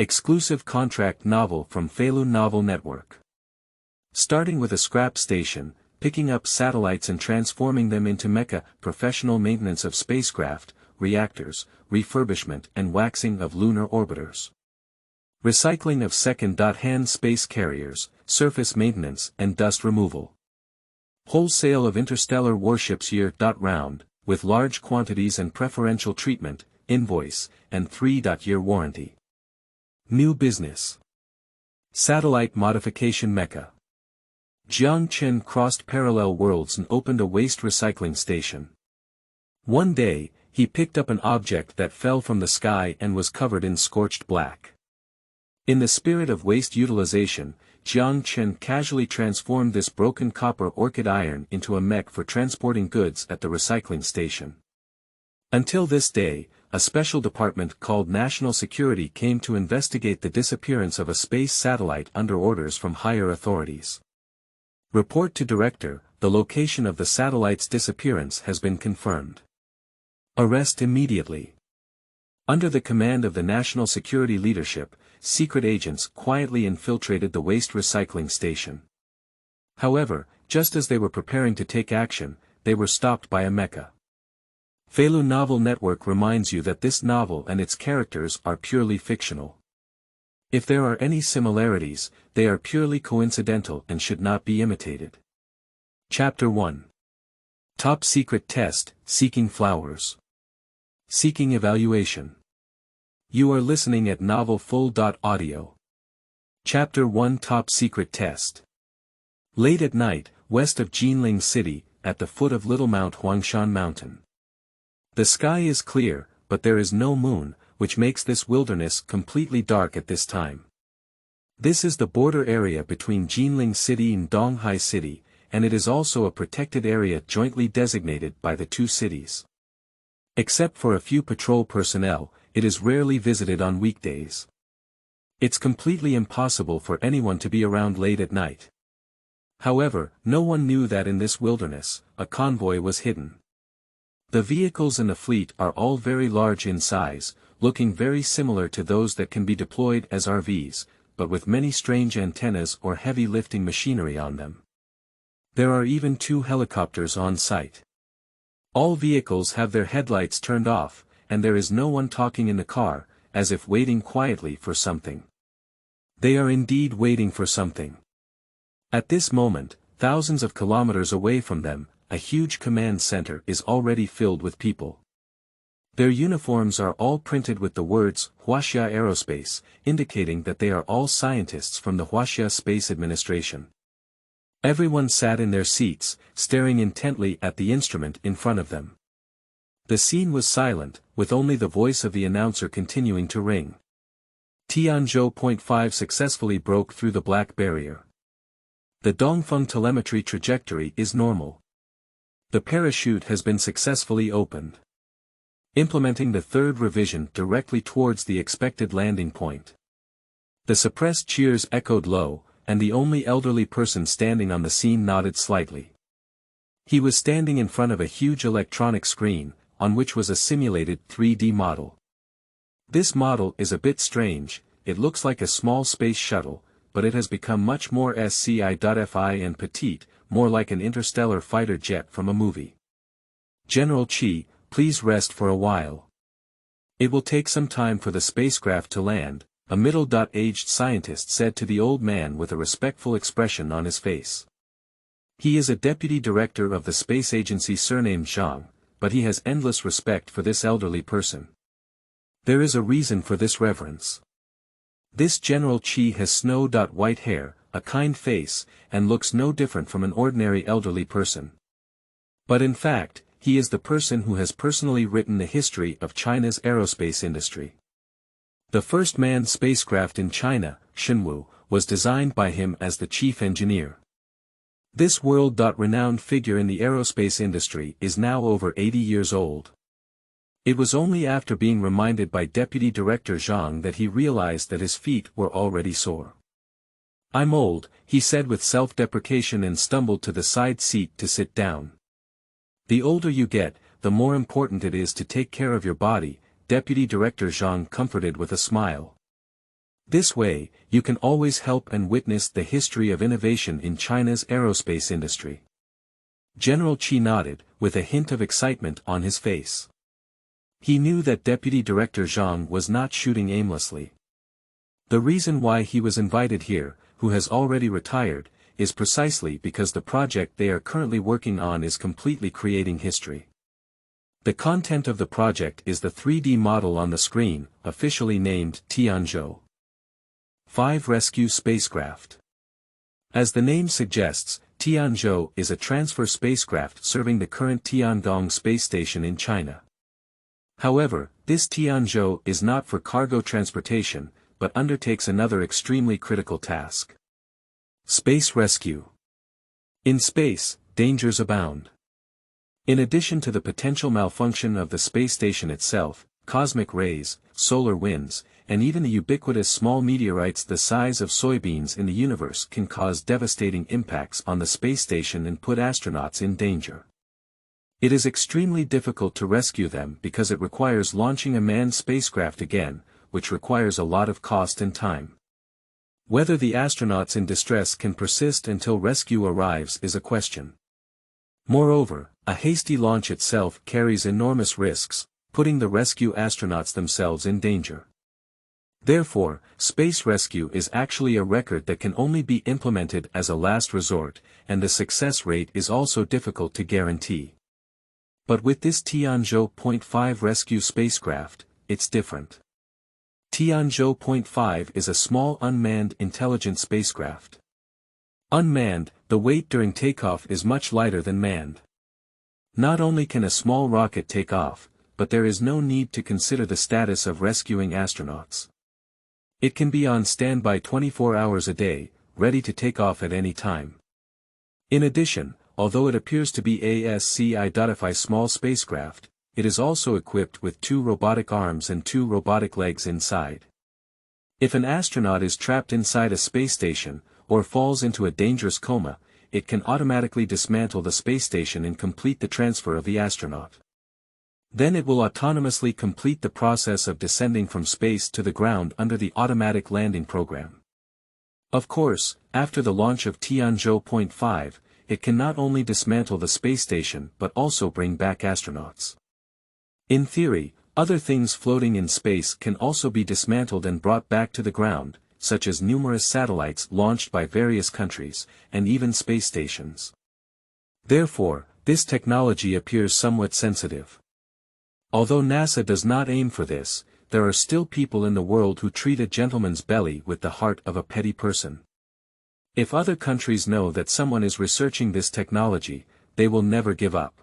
Exclusive contract novel from Feilu Novel Network. Starting with a scrap station, picking up satellites and transforming them into Mecha, professional maintenance of spacecraft, reactors, refurbishment and waxing of lunar orbiters. Recycling of second-hand space carriers, surface maintenance and dust removal. Wholesale of interstellar warships year-round, with large quantities and preferential treatment, invoice, and 3-year warranty. New business. Satellite modification Mecha. Jiang Chen crossed parallel worlds and opened a waste recycling station. One day, he picked up an object that fell from the sky and was covered in scorched black. In the spirit of waste utilization, Jiang Chen casually transformed this broken copper orchid iron into a mech for transporting goods at the recycling station. Until this day, a special department called National Security came to investigate the disappearance of a space satellite under orders from higher authorities. Report to Director, the location of the satellite's disappearance has been confirmed. Arrest immediately. Under the command of the National Security leadership, secret agents quietly infiltrated the waste recycling station. However, just as they were preparing to take action, they were stopped by a mecha. Feilu Novel Network reminds you that this novel and its characters are purely fictional. If there are any similarities, they are purely coincidental and should not be imitated. Chapter 1. Top Secret Test, Seeking Flowers. Seeking Evaluation. You are listening at novelfull.audio. Chapter 1 Top Secret Test. Late at night, west of Jinling City, at the foot of Little Mount Huangshan Mountain. The sky is clear, but there is no moon, which makes this wilderness completely dark at this time. This is the border area between Jinling City and Donghai City, and it is also a protected area jointly designated by the two cities. Except for a few patrol personnel, it is rarely visited on weekdays. It's completely impossible for anyone to be around late at night. However, no one knew that in this wilderness, a convoy was hidden. The vehicles in the fleet are all very large in size, looking very similar to those that can be deployed as RVs, but with many strange antennas or heavy lifting machinery on them. There are even 2 helicopters on site. All vehicles have their headlights turned off, and there is no one talking in the car, as if waiting quietly for something. They are indeed waiting for something. At this moment, thousands of kilometers away from them, a huge command center is already filled with people. Their uniforms are all printed with the words, Huaxia Aerospace, indicating that they are all scientists from the Huaxia Space Administration. Everyone sat in their seats, staring intently at the instrument in front of them. The scene was silent, with only the voice of the announcer continuing to ring. Tianzhou.5 successfully broke through the black barrier. The Dongfeng telemetry trajectory is normal. The parachute has been successfully opened. Implementing the third revision directly towards the expected landing point. The suppressed cheers echoed low, and the only elderly person standing on the scene nodded slightly. He was standing in front of a huge electronic screen, on which was a simulated 3D model. This model is a bit strange, it looks like a small space shuttle, but it has become much more sci-fi and petite, more like an interstellar fighter jet from a movie. General Qi, please rest for a while. It will take some time for the spacecraft to land, a middle-aged scientist said to the old man with a respectful expression on his face. He is a deputy director of the space agency surnamed Zhang, but he has endless respect for this elderly person. There is a reason for this reverence. This General Qi has snow-white hair, a kind face, and looks no different from an ordinary elderly person. But in fact, he is the person who has personally written the history of China's aerospace industry. The first manned spacecraft in China, Shenwu, was designed by him as the chief engineer. This world-renowned figure in the aerospace industry is now over 80 years old. It was only after being reminded by Deputy Director Zhang that he realized that his feet were already sore. I'm old, he said with self-deprecation and stumbled to the side seat to sit down. The older you get, the more important it is to take care of your body, Deputy Director Zhang comforted with a smile. This way, you can always help and witness the history of innovation in China's aerospace industry. General Qi nodded, with a hint of excitement on his face. He knew that Deputy Director Zhang was not shooting aimlessly. The reason why he was invited here, who has already retired, is precisely because the project they are currently working on is completely creating history. The content of the project is the 3D model on the screen, officially named Tianzhou 5 Rescue Spacecraft. As the name suggests, Tianzhou is a transfer spacecraft serving the current Tiangong space station in China. However, this Tianzhou is not for cargo transportation, but undertakes another extremely critical task. Space rescue. In space, dangers abound. In addition to the potential malfunction of the space station itself, cosmic rays, solar winds, and even the ubiquitous small meteorites the size of soybeans in the universe can cause devastating impacts on the space station and put astronauts in danger. It is extremely difficult to rescue them because it requires launching a manned spacecraft again, which requires a lot of cost and time. Whether the astronauts in distress can persist until rescue arrives is a question. Moreover, a hasty launch itself carries enormous risks, putting the rescue astronauts themselves in danger. Therefore, space rescue is actually a record that can only be implemented as a last resort, and the success rate is also difficult to guarantee. But with this Tianzhou.5 rescue spacecraft, it's different. Tianzhou.5 is a small unmanned intelligent spacecraft. Unmanned, the weight during takeoff is much lighter than manned. Not only can a small rocket take off, but there is no need to consider the status of rescuing astronauts. It can be on standby 24 hours a day, ready to take off at any time. In addition, although it appears to be a SCI.FI small spacecraft, it is also equipped with 2 robotic arms and 2 robotic legs inside. If an astronaut is trapped inside a space station, or falls into a dangerous coma, it can automatically dismantle the space station and complete the transfer of the astronaut. Then it will autonomously complete the process of descending from space to the ground under the automatic landing program. Of course, after the launch of Tianzhou.5, it can not only dismantle the space station but also bring back astronauts. In theory, other things floating in space can also be dismantled and brought back to the ground, such as numerous satellites launched by various countries, and even space stations. Therefore, this technology appears somewhat sensitive. Although NASA does not aim for this, there are still people in the world who treat a gentleman's belly with the heart of a petty person. If other countries know that someone is researching this technology, they will never give up.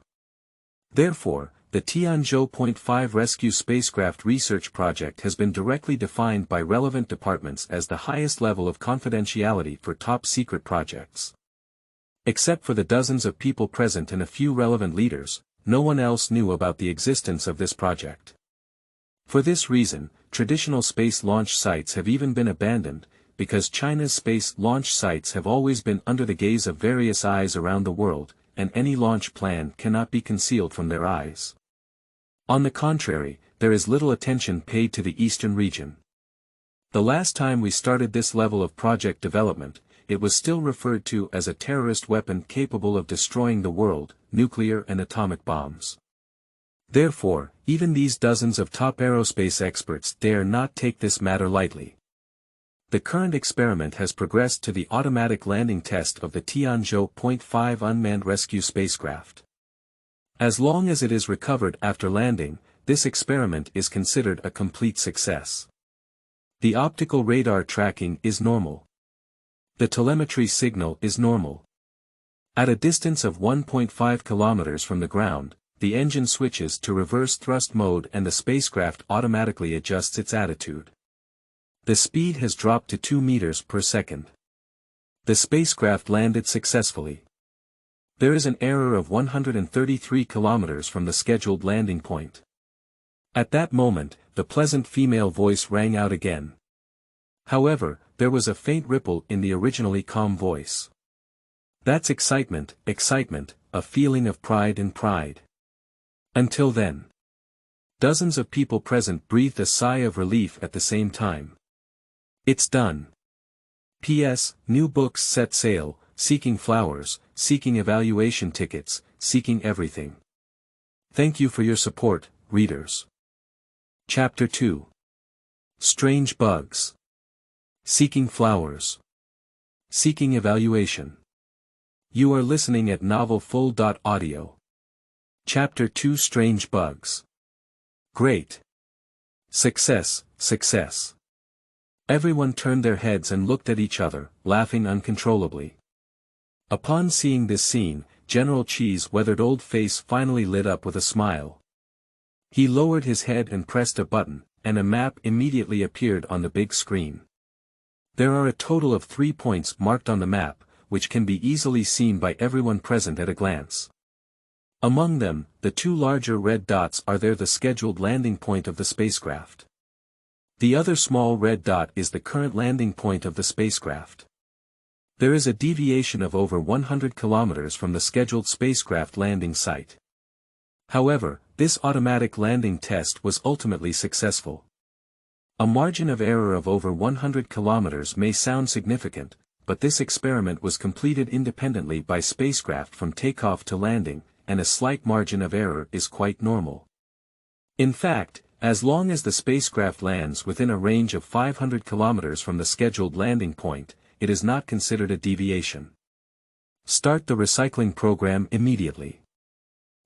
Therefore, the Tianzhou.5 rescue spacecraft research project has been directly defined by relevant departments as the highest level of confidentiality for top-secret projects. Except for the dozens of people present and a few relevant leaders, no one else knew about the existence of this project. For this reason, traditional space launch sites have even been abandoned, because China's space launch sites have always been under the gaze of various eyes around the world, and any launch plan cannot be concealed from their eyes. On the contrary, there is little attention paid to the eastern region. The last time we started this level of project development, it was still referred to as a terrorist weapon capable of destroying the world, nuclear and atomic bombs. Therefore, even these dozens of top aerospace experts dare not take this matter lightly. The current experiment has progressed to the automatic landing test of the Tianzhou.5 unmanned rescue spacecraft. As long as it is recovered after landing, this experiment is considered a complete success. The optical radar tracking is normal. The telemetry signal is normal. At a distance of 1.5 kilometers from the ground, the engine switches to reverse thrust mode and the spacecraft automatically adjusts its attitude. The speed has dropped to 2 meters per second. The spacecraft landed successfully. There is an error of 133 kilometers from the scheduled landing point. At that moment, the pleasant female voice rang out again. However, there was a faint ripple in the originally calm voice. That's excitement, excitement, a feeling of pride and pride. Until then. Dozens of people present breathed a sigh of relief at the same time. It's done. P.S. New books set sail, seeking flowers, seeking evaluation tickets, seeking everything. Thank you for your support, readers. Chapter 2. Strange bugs. Seeking flowers. Seeking evaluation. You are listening at novelfull.audio. Chapter 2. Strange bugs. Great. Success, success. Everyone turned their heads and looked at each other, laughing uncontrollably. Upon seeing this scene, General Chi's weathered old face finally lit up with a smile. He lowered his head and pressed a button, and a map immediately appeared on the big screen. There are a total of 3 points marked on the map, which can be easily seen by everyone present at a glance. Among them, the 2 larger red dots are the scheduled landing point of the spacecraft. The other small red dot is the current landing point of the spacecraft. There is a deviation of over 100 kilometers from the scheduled spacecraft landing site. However, this automatic landing test was ultimately successful. A margin of error of over 100 kilometers may sound significant, but this experiment was completed independently by spacecraft from takeoff to landing, and a slight margin of error is quite normal. In fact, as long as the spacecraft lands within a range of 500 kilometers from the scheduled landing point, it is not considered a deviation. Start the recycling program immediately.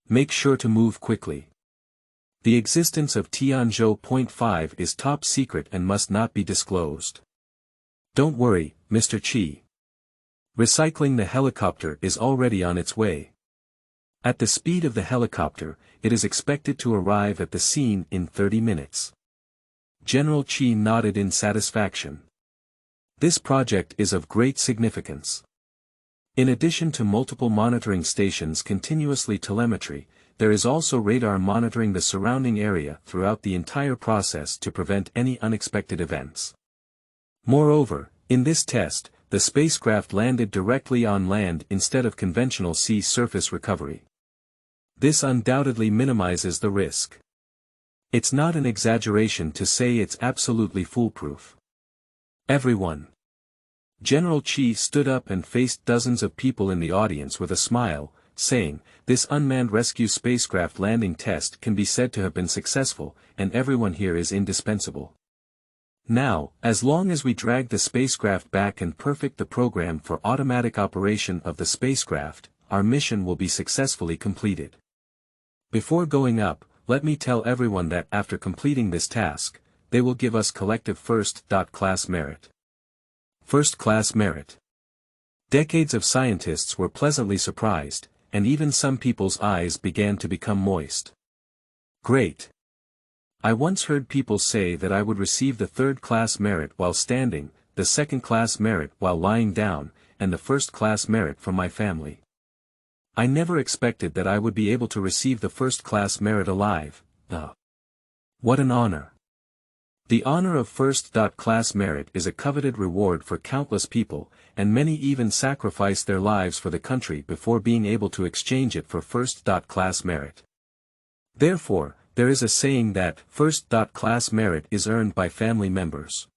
Make sure to move quickly. The existence of Tianzhou.5 is top secret and must not be disclosed. Don't worry, Mr. Chi. Recycling the helicopter is already on its way. At the speed of the helicopter, it is expected to arrive at the scene in 30 minutes. General Chi nodded in satisfaction. This project is of great significance. In addition to multiple monitoring stations continuously telemetry, there is also radar monitoring the surrounding area throughout the entire process to prevent any unexpected events. Moreover, in this test, the spacecraft landed directly on land instead of conventional sea surface recovery. This undoubtedly minimizes the risk. It's not an exaggeration to say it's absolutely foolproof. Everyone. General Chi stood up and faced dozens of people in the audience with a smile, saying, "This unmanned rescue spacecraft landing test can be said to have been successful, and everyone here is indispensable. Now, as long as we drag the spacecraft back and perfect the program for automatic operation of the spacecraft, our mission will be successfully completed. Before going up, let me tell everyone that after completing this task, they will give us collective first-class merit." First-class merit. Decades of scientists were pleasantly surprised, and even some people's eyes began to become moist. Great. I once heard people say that I would receive the third-class merit while standing, the second-class merit while lying down, and the first-class merit from my family. I never expected that I would be able to receive the first-class merit alive. What an honor. The honor of first-class merit is a coveted reward for countless people, and many even sacrifice their lives for the country before being able to exchange it for first-class merit. Therefore, there is a saying that first-class merit is earned by family members.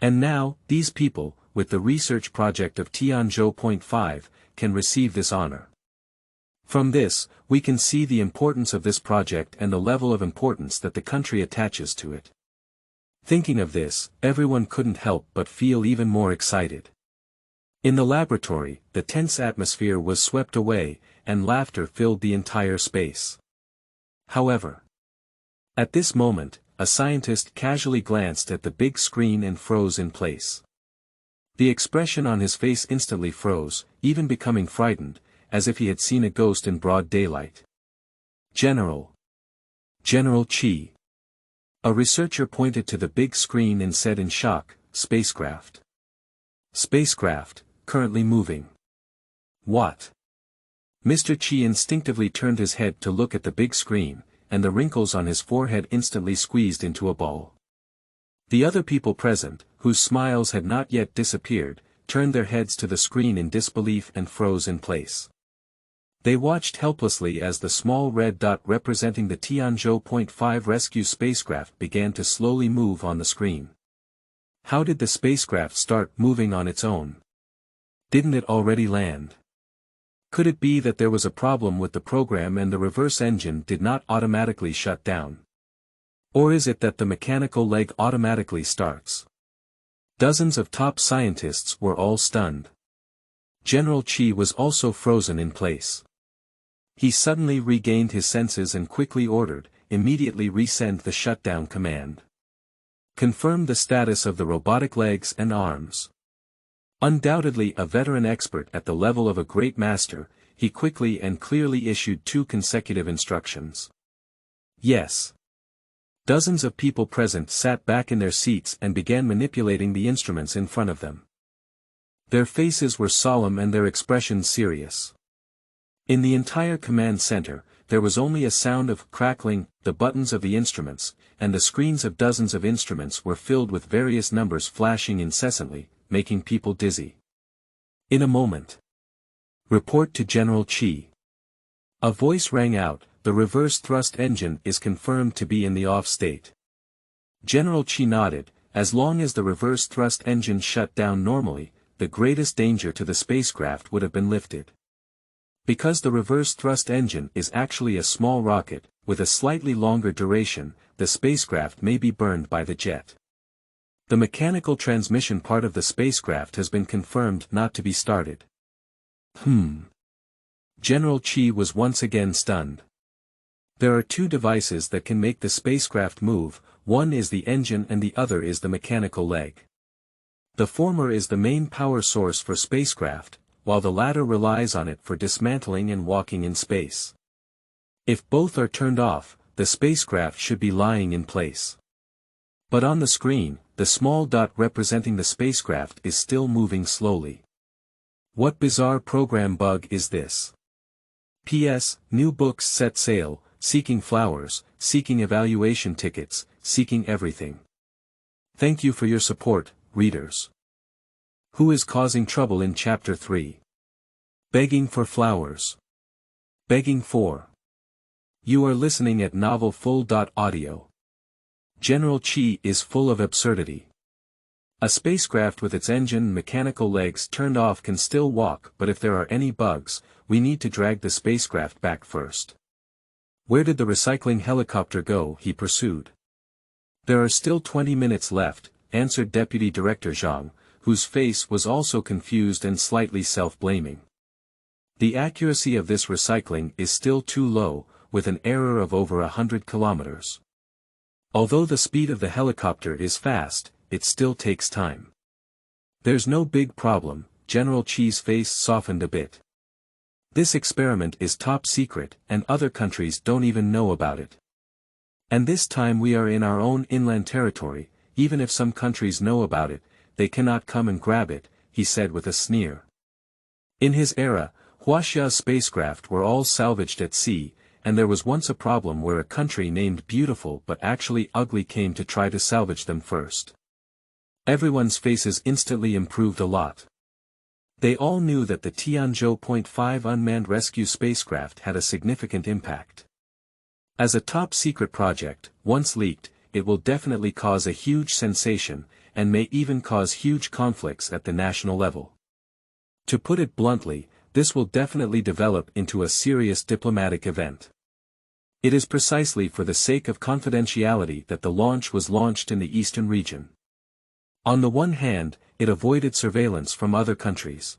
And now, these people, with the research project of Tianzhou.5, can receive this honor. From this, we can see the importance of this project and the level of importance that the country attaches to it. Thinking of this, everyone couldn't help but feel even more excited. In the laboratory, the tense atmosphere was swept away, and laughter filled the entire space. However, at this moment, a scientist casually glanced at the big screen and froze in place. The expression on his face instantly froze, even becoming frightened, as if he had seen a ghost in broad daylight. General Chi. A researcher pointed to the big screen and said in shock, "Spacecraft. Spacecraft, currently moving." What? Mr. Chi instinctively turned his head to look at the big screen, and the wrinkles on his forehead instantly squeezed into a ball. The other people present, whose smiles had not yet disappeared, turned their heads to the screen in disbelief and froze in place. They watched helplessly as the small red dot representing the Tianzhou.5 rescue spacecraft began to slowly move on the screen. How did the spacecraft start moving on its own? Didn't it already land? Could it be that there was a problem with the program and the reverse engine did not automatically shut down? Or is it that the mechanical leg automatically starts? Dozens of top scientists were all stunned. General Chi was also frozen in place. He suddenly regained his senses and quickly ordered, immediately resend the shutdown command. Confirm the status of the robotic legs and arms. Undoubtedly a veteran expert at the level of a great master, he quickly and clearly issued 2 consecutive instructions. Yes. Dozens of people present sat back in their seats and began manipulating the instruments in front of them. Their faces were solemn and their expressions serious. In the entire command center, there was only a sound of crackling, the buttons of the instruments, and the screens of dozens of instruments were filled with various numbers flashing incessantly, making people dizzy. In a moment. Report to General Chi. A voice rang out, the reverse thrust engine is confirmed to be in the off state. General Chi nodded, as long as the reverse thrust engine shut down normally, the greatest danger to the spacecraft would have been lifted. Because the reverse thrust engine is actually a small rocket, with a slightly longer duration, the spacecraft may be burned by the jet. The mechanical transmission part of the spacecraft has been confirmed not to be started. General Chi was once again stunned. There are 2 devices that can make the spacecraft move, one is the engine and the other is the mechanical leg. The former is the main power source for spacecraft, while the latter relies on it for dismantling and walking in space. If both are turned off, the spacecraft should be lying in place. But on the screen, the small dot representing the spacecraft is still moving slowly. What bizarre program bug is this? P.S. New books set sail, seeking flowers, seeking evaluation tickets, seeking everything. Thank you for your support, readers. Who is causing trouble in Chapter 3? Begging for flowers. Begging for. You are listening at novelfull.audio. General Chi is full of absurdity. A spacecraft with its engine and mechanical legs turned off can still walk, but if there are any bugs, we need to drag the spacecraft back first. Where did the recycling helicopter go? He pursued. There are still 20 minutes left, answered Deputy Director Zhang, whose face was also confused and slightly self-blaming. The accuracy of this recycling is still too low, with an error of over 100 kilometers. Although the speed of the helicopter is fast, it still takes time. There's no big problem, General Chi's face softened a bit. This experiment is top secret and other countries don't even know about it. And this time we are in our own inland territory, even if some countries know about it, they cannot come and grab it, he said with a sneer. In his era, Huaxia's spacecraft were all salvaged at sea, and there was once a problem where a country named Beautiful but actually ugly came to try to salvage them first. Everyone's faces instantly improved a lot. They all knew that the Tianzhou.5 unmanned rescue spacecraft had a significant impact. As a top-secret project, once leaked, it will definitely cause a huge sensation, and may even cause huge conflicts at the national level. To put it bluntly, this will definitely develop into a serious diplomatic event. It is precisely for the sake of confidentiality that the launch was launched in the eastern region. On the one hand, it avoided surveillance from other countries.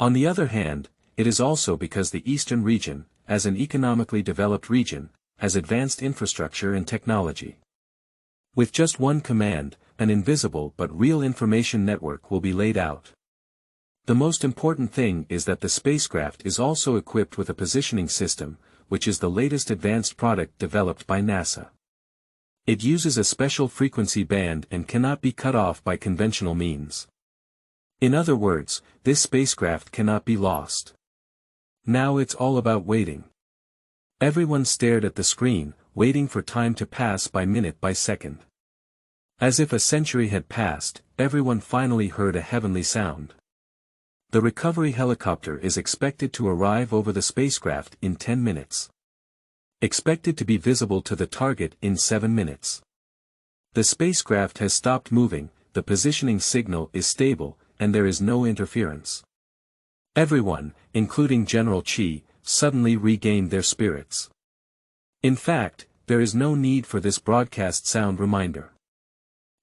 On the other hand, it is also because the eastern region, as an economically developed region, has advanced infrastructure and technology. With just one command, an invisible but real information network will be laid out. The most important thing is that the spacecraft is also equipped with a positioning system, which is the latest advanced product developed by NASA. It uses a special frequency band and cannot be cut off by conventional means. In other words, this spacecraft cannot be lost. Now it's all about waiting. Everyone stared at the screen, waiting for time to pass by minute by second. As if a century had passed, everyone finally heard a heavenly sound. The recovery helicopter is expected to arrive over the spacecraft in 10 minutes. Expected to be visible to the target in 7 minutes. The spacecraft has stopped moving, the positioning signal is stable, and there is no interference. Everyone, including General Qi, suddenly regained their spirits. In fact, there is no need for this broadcast sound reminder.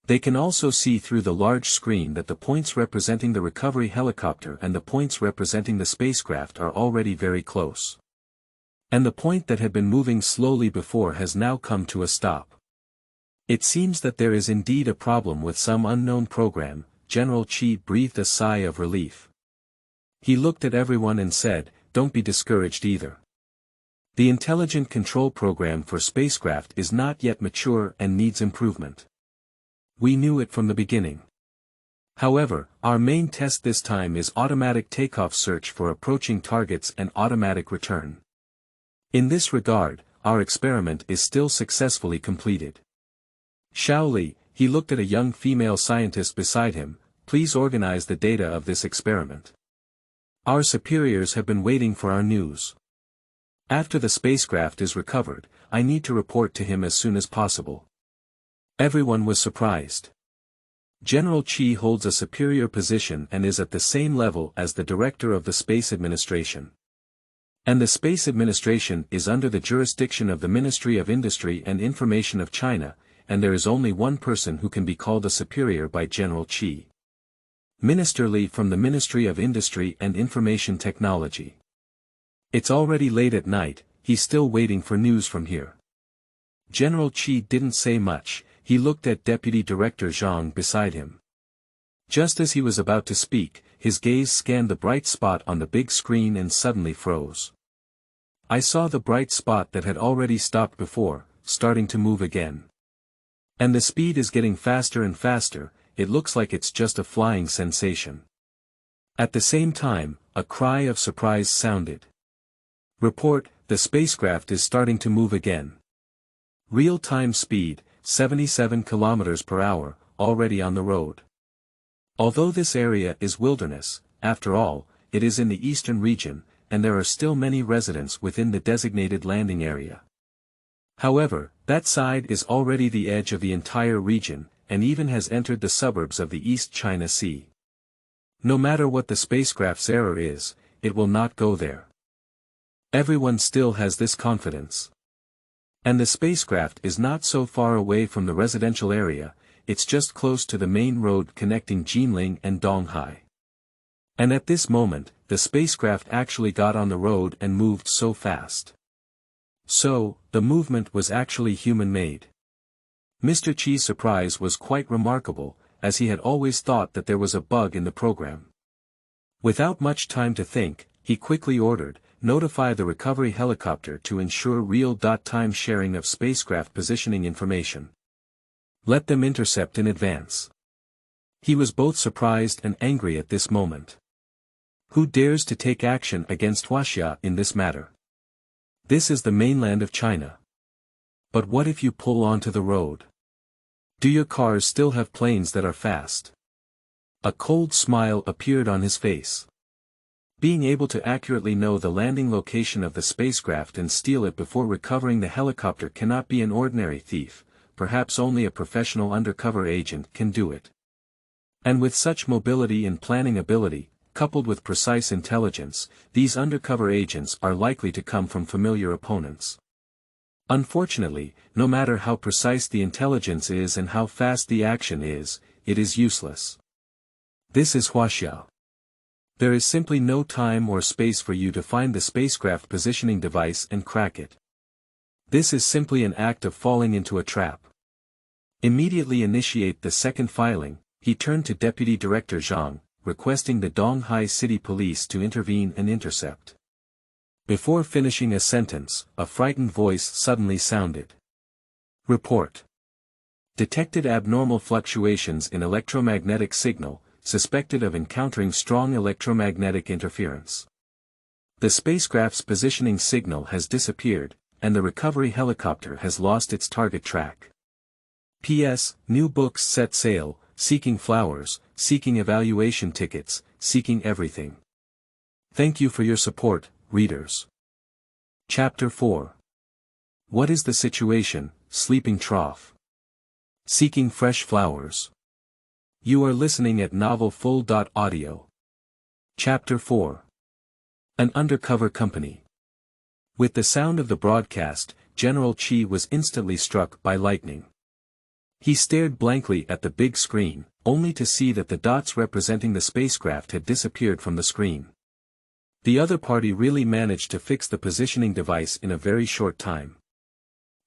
They can also see through the large screen that the points representing the recovery helicopter and the points representing the spacecraft are already very close. And the point that had been moving slowly before has now come to a stop. It seems that there is indeed a problem with some unknown program. General Qi breathed a sigh of relief. He looked at everyone and said, "Don't be discouraged either. The intelligent control program for spacecraft is not yet mature and needs improvement. We knew it from the beginning. However, our main test this time is automatic takeoff search for approaching targets and automatic return. In this regard, our experiment is still successfully completed." Shaoli, he looked at a young female scientist beside him, "Please organize the data of this experiment. Our superiors have been waiting for our news. After the spacecraft is recovered, I need to report to him as soon as possible." Everyone was surprised. General Qi holds a superior position and is at the same level as the director of the Space Administration. And the Space Administration is under the jurisdiction of the Ministry of Industry and Information of China, and there is only one person who can be called a superior by General Qi. Minister Li from the Ministry of Industry and Information Technology. It's already late at night, he's still waiting for news from here. General Qi didn't say much. He looked at Deputy Director Zhang beside him. Just as he was about to speak, his gaze scanned the bright spot on the big screen and suddenly froze. I saw the bright spot that had already stopped before, starting to move again. And the speed is getting faster and faster, it looks like it's just a flying sensation. At the same time, a cry of surprise sounded. "Report, the spacecraft is starting to move again. Real-time speed, 77 km per hour, already on the road." Although this area is wilderness, after all, it is in the eastern region, and there are still many residents within the designated landing area. However, that side is already the edge of the entire region, and even has entered the suburbs of the East China Sea. No matter what the spacecraft's error is, it will not go there. Everyone still has this confidence. And the spacecraft is not so far away from the residential area, it's just close to the main road connecting Jinling and Donghai. And at this moment, the spacecraft actually got on the road and moved so fast. So, the movement was actually human-made. Mr. Qi's surprise was quite remarkable, as he had always thought that there was a bug in the program. Without much time to think, he quickly ordered, "Notify the recovery helicopter to ensure real-time sharing of spacecraft positioning information. Let them intercept in advance." He was both surprised and angry at this moment. Who dares to take action against Huaxia in this matter? This is the mainland of China. But what if you pull onto the road? Do your cars still have planes that are fast? A cold smile appeared on his face. Being able to accurately know the landing location of the spacecraft and steal it before recovering the helicopter cannot be an ordinary thief, perhaps only a professional undercover agent can do it. And with such mobility and planning ability, coupled with precise intelligence, these undercover agents are likely to come from familiar opponents. Unfortunately, no matter how precise the intelligence is and how fast the action is, it is useless. This is Huaxia. There is simply no time or space for you to find the spacecraft positioning device and crack it. This is simply an act of falling into a trap. Immediately initiate the second filing. He turned to Deputy Director Zhang, requesting the Donghai City Police to intervene and intercept. Before finishing a sentence, a frightened voice suddenly sounded. "Report. Detected abnormal fluctuations in electromagnetic signal, suspected of encountering strong electromagnetic interference. The spacecraft's positioning signal has disappeared, and the recovery helicopter has lost its target track. P.S. New books set sail, seeking flowers, seeking evaluation tickets, seeking everything. Thank you for your support, readers." Chapter 4. What is the situation, sleeping trough? Seeking fresh flowers. You are listening at Novel Full. Audio. Chapter 4. An Undercover Company. With the sound of the broadcast, General Chi was instantly struck by lightning. He stared blankly at the big screen, only to see that the dots representing the spacecraft had disappeared from the screen. The other party really managed to fix the positioning device in a very short time.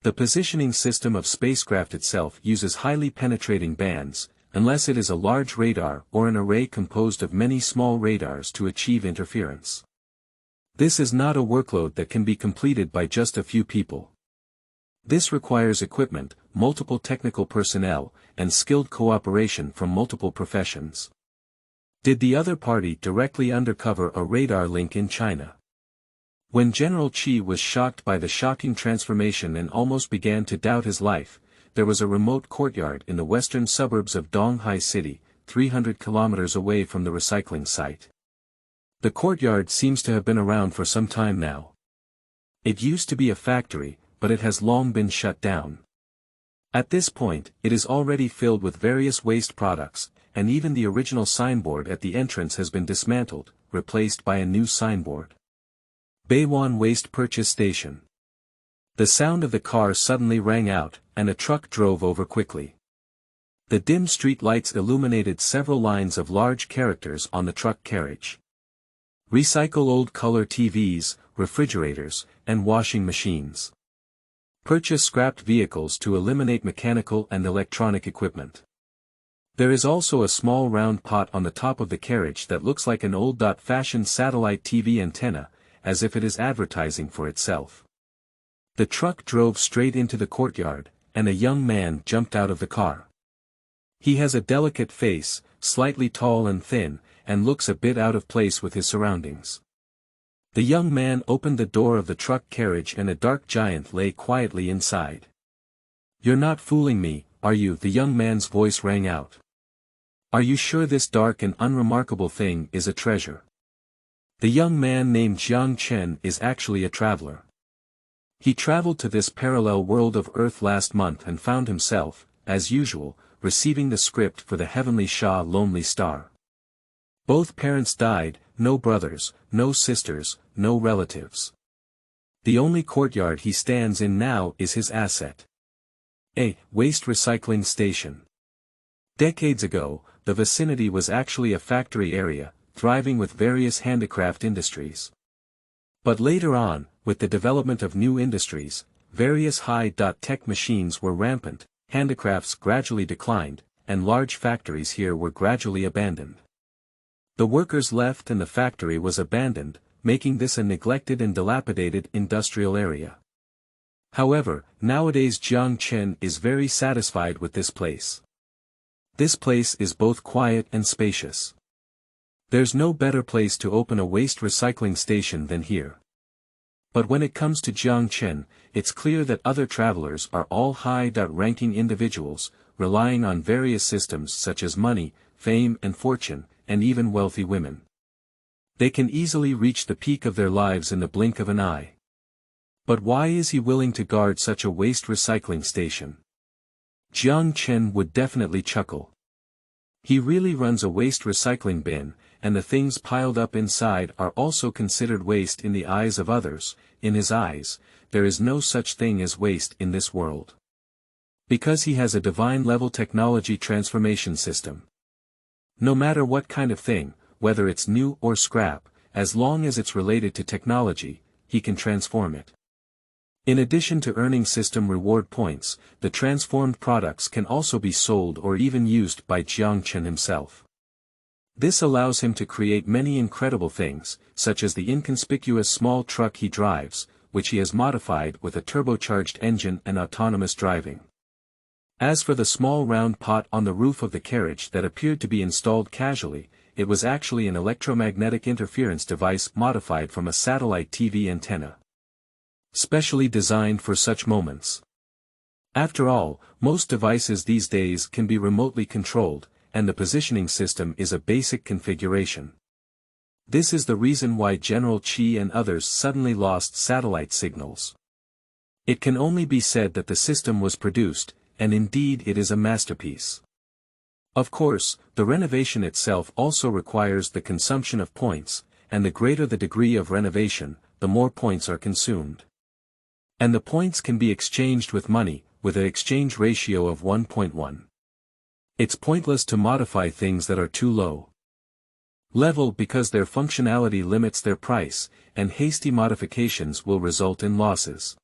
The positioning system of spacecraft itself uses highly penetrating bands, unless it is a large radar or an array composed of many small radars to achieve interference. This is not a workload that can be completed by just a few people. This requires equipment, multiple technical personnel, and skilled cooperation from multiple professions. Did the other party directly undercover a radar link in China? When General Chi was shocked by the shocking transformation and almost began to doubt his life, there was a remote courtyard in the western suburbs of Donghai City, 300 kilometers away from the recycling site. The courtyard seems to have been around for some time now. It used to be a factory, but it has long been shut down. At this point, it is already filled with various waste products, and even the original signboard at the entrance has been dismantled, replaced by a new signboard. Beiwan Waste Purchase Station. The sound of the car suddenly rang out, and a truck drove over quickly. The dim street lights illuminated several lines of large characters on the truck carriage. Recycle old color TVs, refrigerators, and washing machines. Purchase scrapped vehicles to eliminate mechanical and electronic equipment. There is also a small round pot on the top of the carriage that looks like an old-fashioned satellite TV antenna, as if it is advertising for itself. The truck drove straight into the courtyard, and a young man jumped out of the car. He has a delicate face, slightly tall and thin, and looks a bit out of place with his surroundings. The young man opened the door of the truck carriage and a dark giant lay quietly inside. "You're not fooling me, are you?" the young man's voice rang out. "Are you sure this dark and unremarkable thing is a treasure?" The young man named Jiang Chen is actually a traveler. He traveled to this parallel world of Earth last month and found himself, as usual, receiving the script for the Heavenly Shah Lonely Star. Both parents died, no brothers, no sisters, no relatives. The only courtyard he stands in now is his asset. A waste recycling station. Decades ago, the vicinity was actually a factory area, thriving with various handicraft industries. But later on, with the development of new industries, various high-tech machines were rampant, handicrafts gradually declined, and large factories here were gradually abandoned. The workers left and the factory was abandoned, making this a neglected and dilapidated industrial area. However, nowadays Jiang Chen is very satisfied with this place. This place is both quiet and spacious. There's no better place to open a waste recycling station than here. But when it comes to Jiang Chen, it's clear that other travelers are all high-ranking individuals, relying on various systems such as money, fame and fortune, and even wealthy women. They can easily reach the peak of their lives in the blink of an eye. But why is he willing to guard such a waste recycling station? Jiang Chen would definitely chuckle. He really runs a waste recycling bin, and the things piled up inside are also considered waste in the eyes of others. In his eyes, there is no such thing as waste in this world. Because he has a divine-level technology transformation system. No matter what kind of thing, whether it's new or scrap, as long as it's related to technology, he can transform it. In addition to earning system reward points, the transformed products can also be sold or even used by Jiang Chen himself. This allows him to create many incredible things, such as the inconspicuous small truck he drives, which he has modified with a turbocharged engine and autonomous driving. As for the small round pot on the roof of the carriage that appeared to be installed casually, it was actually an electromagnetic interference device modified from a satellite TV antenna. Specially designed for such moments. After all, most devices these days can be remotely controlled, and the positioning system is a basic configuration. This is the reason why General Chi and others suddenly lost satellite signals. It can only be said that the system was produced, and indeed it is a masterpiece. Of course, the renovation itself also requires the consumption of points, and the greater the degree of renovation, the more points are consumed. And the points can be exchanged with money, with an exchange ratio of 1.1. It's pointless to modify things that are too low level because their functionality limits their price, and hasty modifications will result in losses.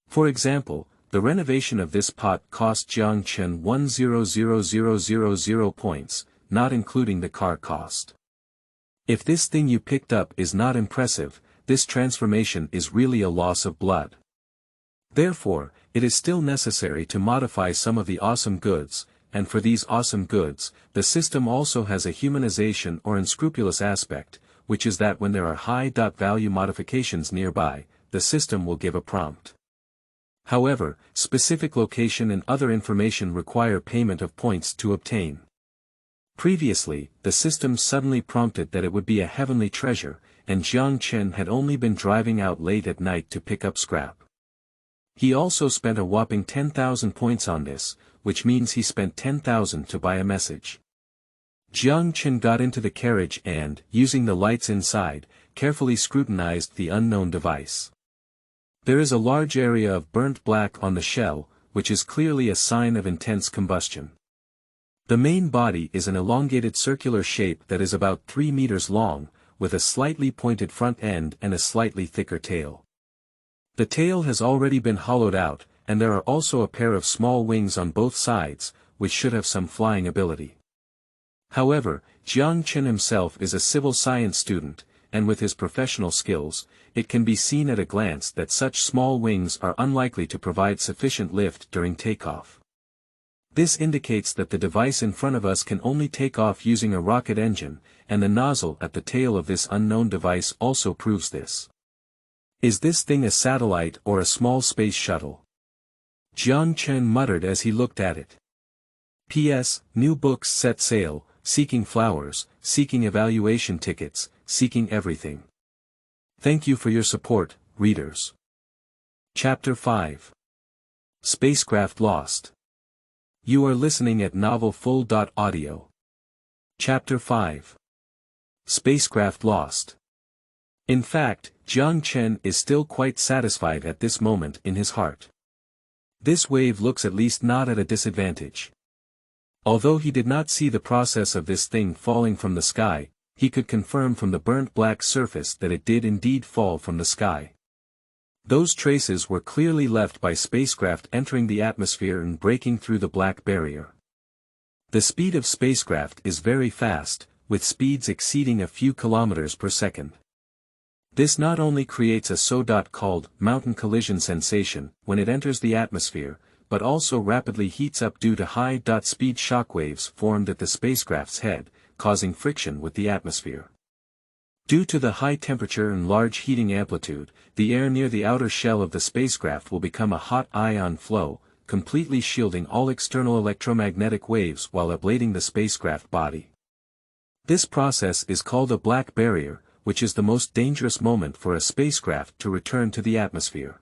For example, the renovation of this pot cost Jiang Chen 100,000 points, not including the car cost. If this thing you picked up is not impressive, this transformation is really a loss of blood. Therefore, it is still necessary to modify some of the awesome goods, and for these awesome goods, the system also has a humanization or unscrupulous aspect, which is that when there are high-value modifications nearby, the system will give a prompt. However, specific location and other information require payment of points to obtain. Previously, the system suddenly prompted that it would be a heavenly treasure, and Jiang Chen had only been driving out late at night to pick up scrap. He also spent a whopping 10,000 points on this, which means he spent 10,000 to buy a message. Jiang Chen got into the carriage and, using the lights inside, carefully scrutinized the unknown device. There is a large area of burnt black on the shell, which is clearly a sign of intense combustion. The main body is an elongated circular shape that is about 3 meters long, with a slightly pointed front end and a slightly thicker tail. The tail has already been hollowed out, and there are also a pair of small wings on both sides, which should have some flying ability. However, Jiang Chen himself is a civil science student, and with his professional skills, it can be seen at a glance that such small wings are unlikely to provide sufficient lift during takeoff. This indicates that the device in front of us can only take off using a rocket engine, and the nozzle at the tail of this unknown device also proves this. Is this thing a satellite or a small space shuttle? Jiang Chen muttered as he looked at it. P.S. New books set sail, seeking flowers, seeking evaluation tickets, seeking everything. Thank you for your support, readers. Chapter 5. Spacecraft Lost. You are listening at novelfull.audio. Chapter 5. Spacecraft Lost. In fact, Jiang Chen is still quite satisfied at this moment in his heart. This wave looks at least not at a disadvantage. Although he did not see the process of this thing falling from the sky, he could confirm from the burnt black surface that it did indeed fall from the sky. Those traces were clearly left by spacecraft entering the atmosphere and breaking through the black barrier. The speed of spacecraft is very fast, with speeds exceeding a few kilometers per second. This not only creates a so-called mountain collision sensation when it enters the atmosphere, but also rapidly heats up due to high-speed shockwaves formed at the spacecraft's head, causing friction with the atmosphere. Due to the high temperature and large heating amplitude, the air near the outer shell of the spacecraft will become a hot ion flow, completely shielding all external electromagnetic waves while ablating the spacecraft body. This process is called a black barrier, which is the most dangerous moment for a spacecraft to return to the atmosphere.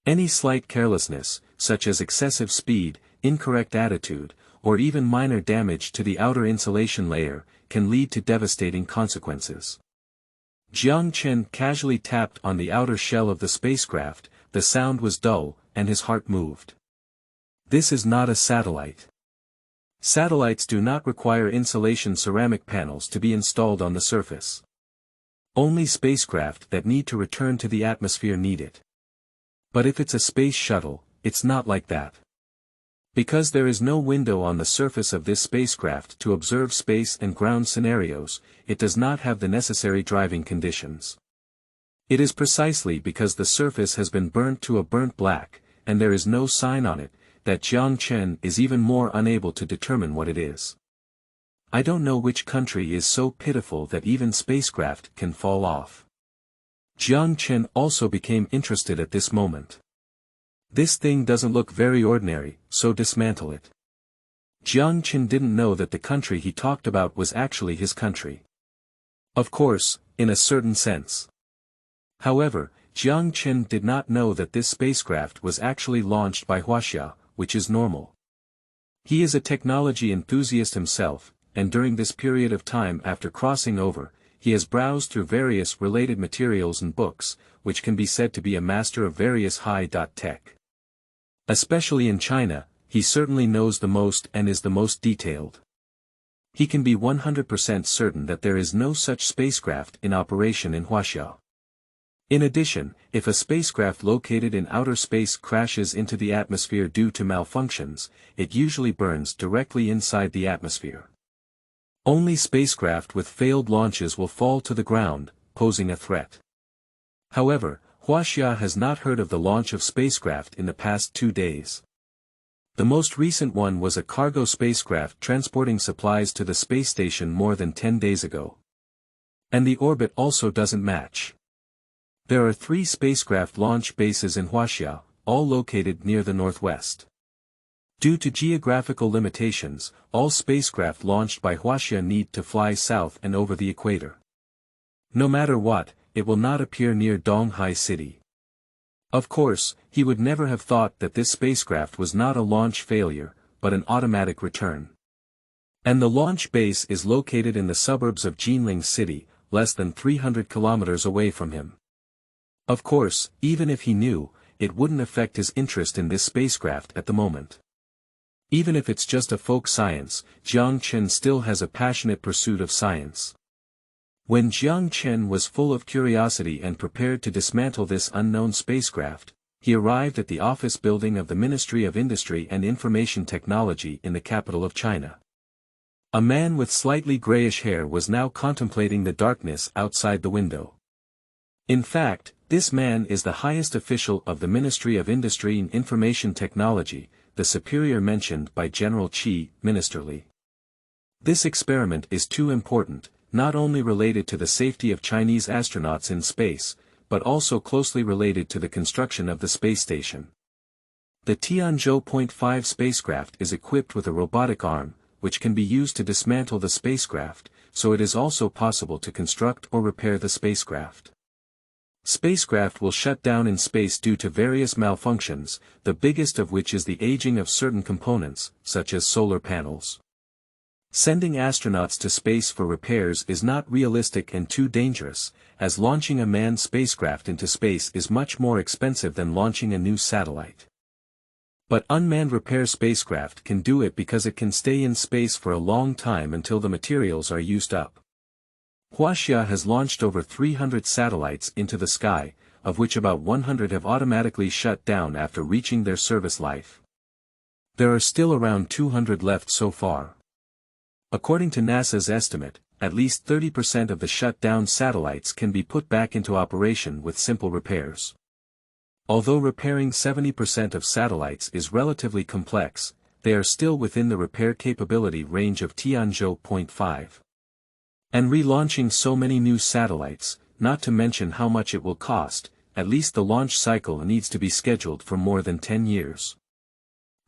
Any slight carelessness, such as excessive speed, incorrect attitude, or even minor damage to the outer insulation layer, can lead to devastating consequences. Jiang Chen casually tapped on the outer shell of the spacecraft, the sound was dull, and his heart moved. This is not a satellite. Satellites do not require insulation ceramic panels to be installed on the surface. Only spacecraft that need to return to the atmosphere need it. But if it's a space shuttle, it's not like that. Because there is no window on the surface of this spacecraft to observe space and ground scenarios, it does not have the necessary driving conditions. It is precisely because the surface has been burnt to a burnt black, and there is no sign on it, that Jiang Chen is even more unable to determine what it is. I don't know which country is so pitiful that even spacecraft can fall off. Jiang Chen also became interested at this moment. This thing doesn't look very ordinary, so dismantle it. Jiang Chen didn't know that the country he talked about was actually his country. Of course, in a certain sense. However, Jiang Chen did not know that this spacecraft was actually launched by Wholesale, which is normal. He is a technology enthusiast himself, and during this period of time after crossing over, he has browsed through various related materials and books, which can be said to be a master of various high-tech. Especially in China, he certainly knows the most and is the most detailed. He can be 100% certain that there is no such spacecraft in operation in Huaxia. In addition, if a spacecraft located in outer space crashes into the atmosphere due to malfunctions, it usually burns directly inside the atmosphere. Only spacecraft with failed launches will fall to the ground, posing a threat. However, Huaxia has not heard of the launch of spacecraft in the past 2 days. The most recent one was a cargo spacecraft transporting supplies to the space station more than 10 days ago. And the orbit also doesn't match. There are 3 spacecraft launch bases in Huaxia, all located near the northwest. Due to geographical limitations, all spacecraft launched by Huaxia need to fly south and over the equator. No matter what, it will not appear near Donghai City. Of course, he would never have thought that this spacecraft was not a launch failure, but an automatic return. And the launch base is located in the suburbs of Jinling City, less than 300 kilometers away from him. Of course, even if he knew, it wouldn't affect his interest in this spacecraft at the moment. Even if it's just a folk science, Jiang Chen still has a passionate pursuit of science. When Jiang Chen was full of curiosity and prepared to dismantle this unknown spacecraft, he arrived at the office building of the Ministry of Industry and Information Technology in the capital of China. A man with slightly grayish hair was now contemplating the darkness outside the window. In fact, this man is the highest official of the Ministry of Industry and Information Technology, the superior mentioned by General Qi, ministerly. This experiment is too important, not only related to the safety of Chinese astronauts in space, but also closely related to the construction of the space station. The Tianzhou.5 spacecraft is equipped with a robotic arm, which can be used to dismantle the spacecraft, so it is also possible to construct or repair the spacecraft. Spacecraft will shut down in space due to various malfunctions, the biggest of which is the aging of certain components, such as solar panels. Sending astronauts to space for repairs is not realistic and too dangerous, as launching a manned spacecraft into space is much more expensive than launching a new satellite. But unmanned repair spacecraft can do it because it can stay in space for a long time until the materials are used up. Huaxia has launched over 300 satellites into the sky, of which about 100 have automatically shut down after reaching their service life. There are still around 200 left so far. According to NASA's estimate, at least 30% of the shut-down satellites can be put back into operation with simple repairs. Although repairing 70% of satellites is relatively complex, they are still within the repair capability range of Tianzhou.5. And relaunching so many new satellites, not to mention how much it will cost, at least the launch cycle needs to be scheduled for more than 10 years.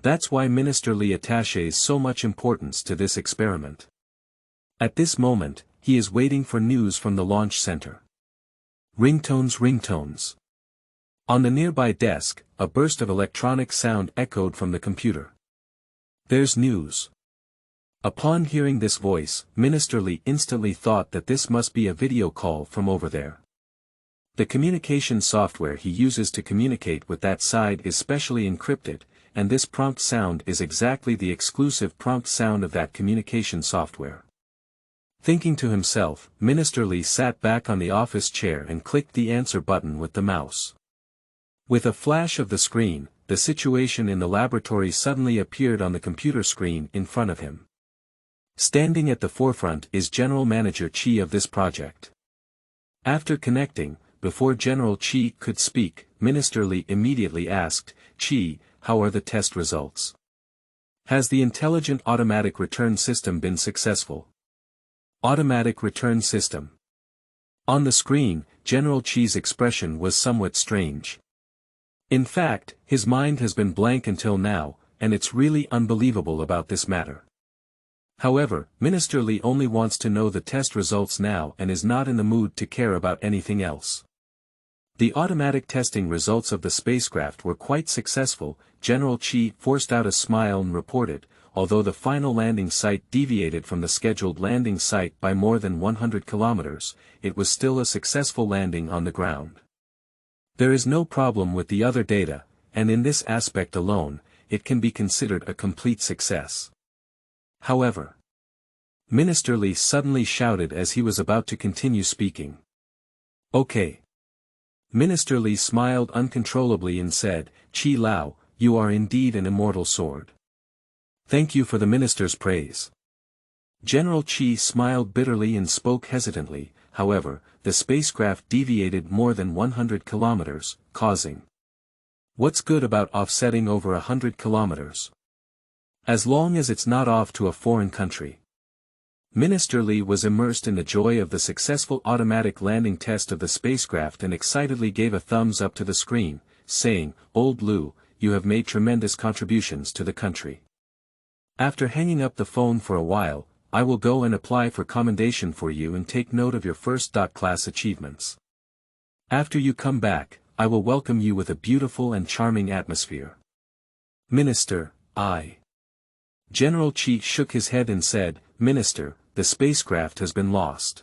That's why Ministerly attaches so much importance to this experiment. At this moment, he is waiting for news from the launch center. Ringtones. On the nearby desk, a burst of electronic sound echoed from the computer. There's news. Upon hearing this voice, Ministerly instantly thought that this must be a video call from over there. The communication software he uses to communicate with that side is specially encrypted, and this prompt sound is exactly the exclusive prompt sound of that communication software. Thinking to himself, Ministerly sat back on the office chair and clicked the answer button with the mouse. With a flash of the screen, the situation in the laboratory suddenly appeared on the computer screen in front of him. Standing at the forefront is General Manager Qi of this project. After connecting, before General Qi could speak, Ministerly immediately asked, "Qi, how are the test results? Has the intelligent automatic return system been successful?" Automatic return system. On the screen, General Qi's expression was somewhat strange. In fact, his mind has been blank until now, and it's really unbelievable about this matter. However, Ministerly only wants to know the test results now and is not in the mood to care about anything else. The automatic testing results of the spacecraft were quite successful. General Qi forced out a smile and reported, although the final landing site deviated from the scheduled landing site by more than 100 kilometers, it was still a successful landing on the ground. There is no problem with the other data, and in this aspect alone, it can be considered a complete success. However, Minister Li suddenly shouted as he was about to continue speaking. Okay. Minister Li smiled uncontrollably and said, Qi Lao, you are indeed an immortal sword. Thank you for the minister's praise. General Qi smiled bitterly and spoke hesitantly. However, the spacecraft deviated more than 100 kilometers, causing. What's good about offsetting over 100 kilometers? As long as it's not off to a foreign country. Minister Li was immersed in the joy of the successful automatic landing test of the spacecraft and excitedly gave a thumbs up to the screen, saying, Old Lu, you have made tremendous contributions to the country. After hanging up the phone for a while, I will go and apply for commendation for you and take note of your first-class achievements. After you come back, I will welcome you with a beautiful and charming atmosphere. Minister, General Qi shook his head and said, Minister, the spacecraft has been lost.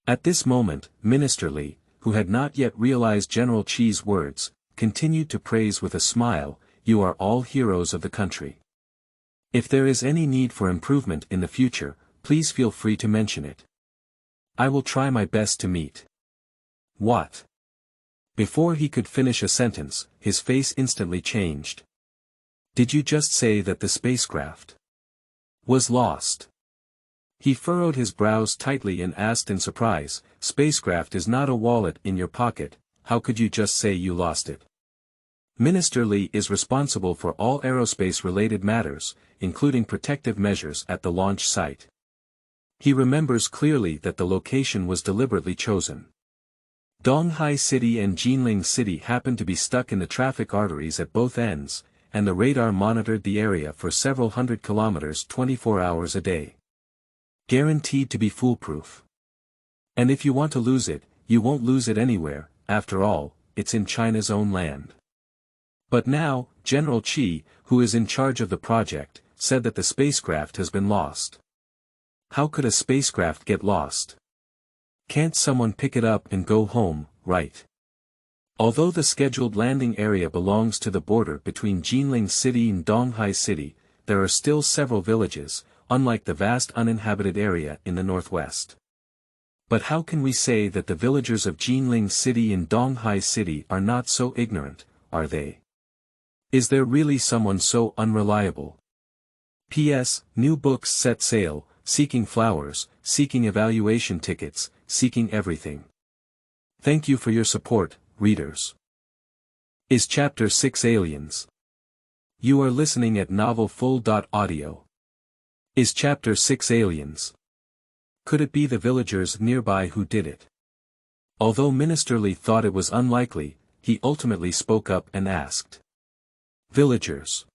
At this moment, Minister Li, who had not yet realized General Qi's words, continued to praise with a smile, you are all heroes of the country. If there is any need for improvement in the future, please feel free to mention it. I will try my best to meet. What? Before he could finish a sentence, his face instantly changed. Did you just say that the spacecraft was lost? He furrowed his brows tightly and asked in surprise, Spacecraft is not a wallet in your pocket, how could you just say you lost it? Minister Li is responsible for all aerospace-related matters, including protective measures at the launch site. He remembers clearly that the location was deliberately chosen. Donghai City and Jinling City happened to be stuck in the traffic arteries at both ends, and the radar monitored the area for several hundred kilometers 24 hours a day. Guaranteed to be foolproof. And if you want to lose it, you won't lose it anywhere, after all, it's in China's own land. But now, General Qi, who is in charge of the project, said that the spacecraft has been lost. How could a spacecraft get lost? Can't someone pick it up and go home, right? Although the scheduled landing area belongs to the border between Jinling City and Donghai City, there are still several villages, unlike the vast uninhabited area in the northwest. But how can we say that the villagers of Jinling City and Donghai City are not so ignorant, are they? Is there really someone so unreliable? P.S. New books set sail, seeking flowers, seeking evaluation tickets, seeking everything. Thank you for your support, readers. Is Chapter 6 Aliens? You are listening at novelfull.audio. Is Chapter 6 Aliens? Could it be the villagers nearby who did it? Although Minister Li thought it was unlikely, he ultimately spoke up and asked. Villagers.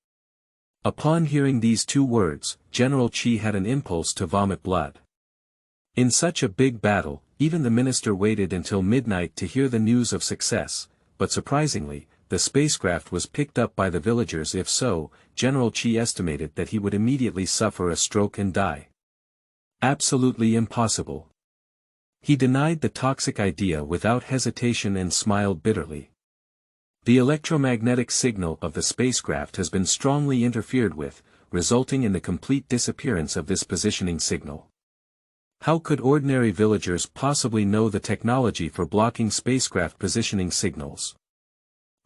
Upon hearing these two words, General Qi had an impulse to vomit blood. In such a big battle, even the minister waited until midnight to hear the news of success, but surprisingly, the spacecraft was picked up by the villagers. If so, General Qi estimated that he would immediately suffer a stroke and die. Absolutely impossible. He denied the toxic idea without hesitation and smiled bitterly. The electromagnetic signal of the spacecraft has been strongly interfered with, resulting in the complete disappearance of this positioning signal. How could ordinary villagers possibly know the technology for blocking spacecraft positioning signals?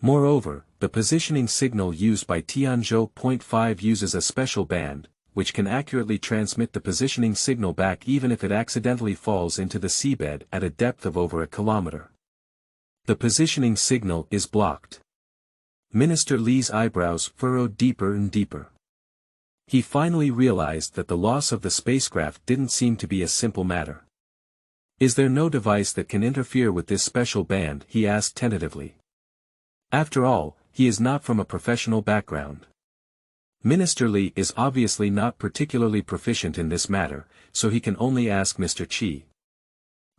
Moreover, the positioning signal used by Tianzhou .5 uses a special band, which can accurately transmit the positioning signal back even if it accidentally falls into the seabed at a depth of over a kilometer. The positioning signal is blocked. Minister Li's eyebrows furrowed deeper and deeper. He finally realized that the loss of the spacecraft didn't seem to be a simple matter. Is there no device that can interfere with this special band? He asked tentatively. After all, he is not from a professional background. Minister Li is obviously not particularly proficient in this matter, so he can only ask Mr. Qi.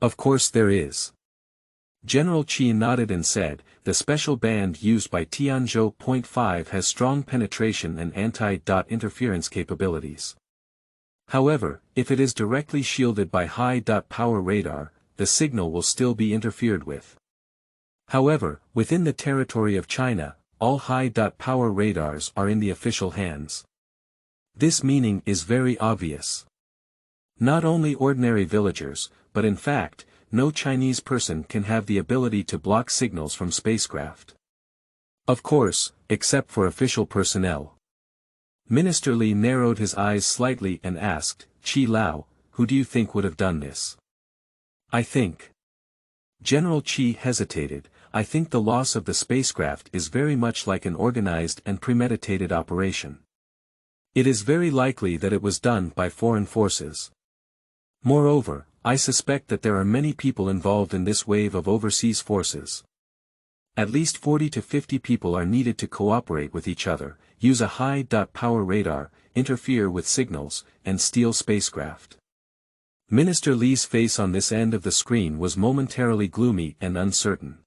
Of course there is. General Qi nodded and said, the special band used by Tianzhou.5 has strong penetration and anti-interference capabilities. However, if it is directly shielded by high-power radar, the signal will still be interfered with. However, within the territory of China, all high-power radars are in the official hands. This meaning is very obvious. Not only ordinary villagers, but in fact, no Chinese person can have the ability to block signals from spacecraft. Of course, except for official personnel. Minister Li narrowed his eyes slightly and asked, Qi Lao, who do you think would have done this? I think. General Qi hesitated. I think the loss of the spacecraft is very much like an organized and premeditated operation. It is very likely that it was done by foreign forces. Moreover, I suspect that there are many people involved in this wave of overseas forces. At least 40 to 50 people are needed to cooperate with each other, use a high-power radar, interfere with signals, and steal spacecraft. Minister Li's face on this end of the screen was momentarily gloomy and uncertain.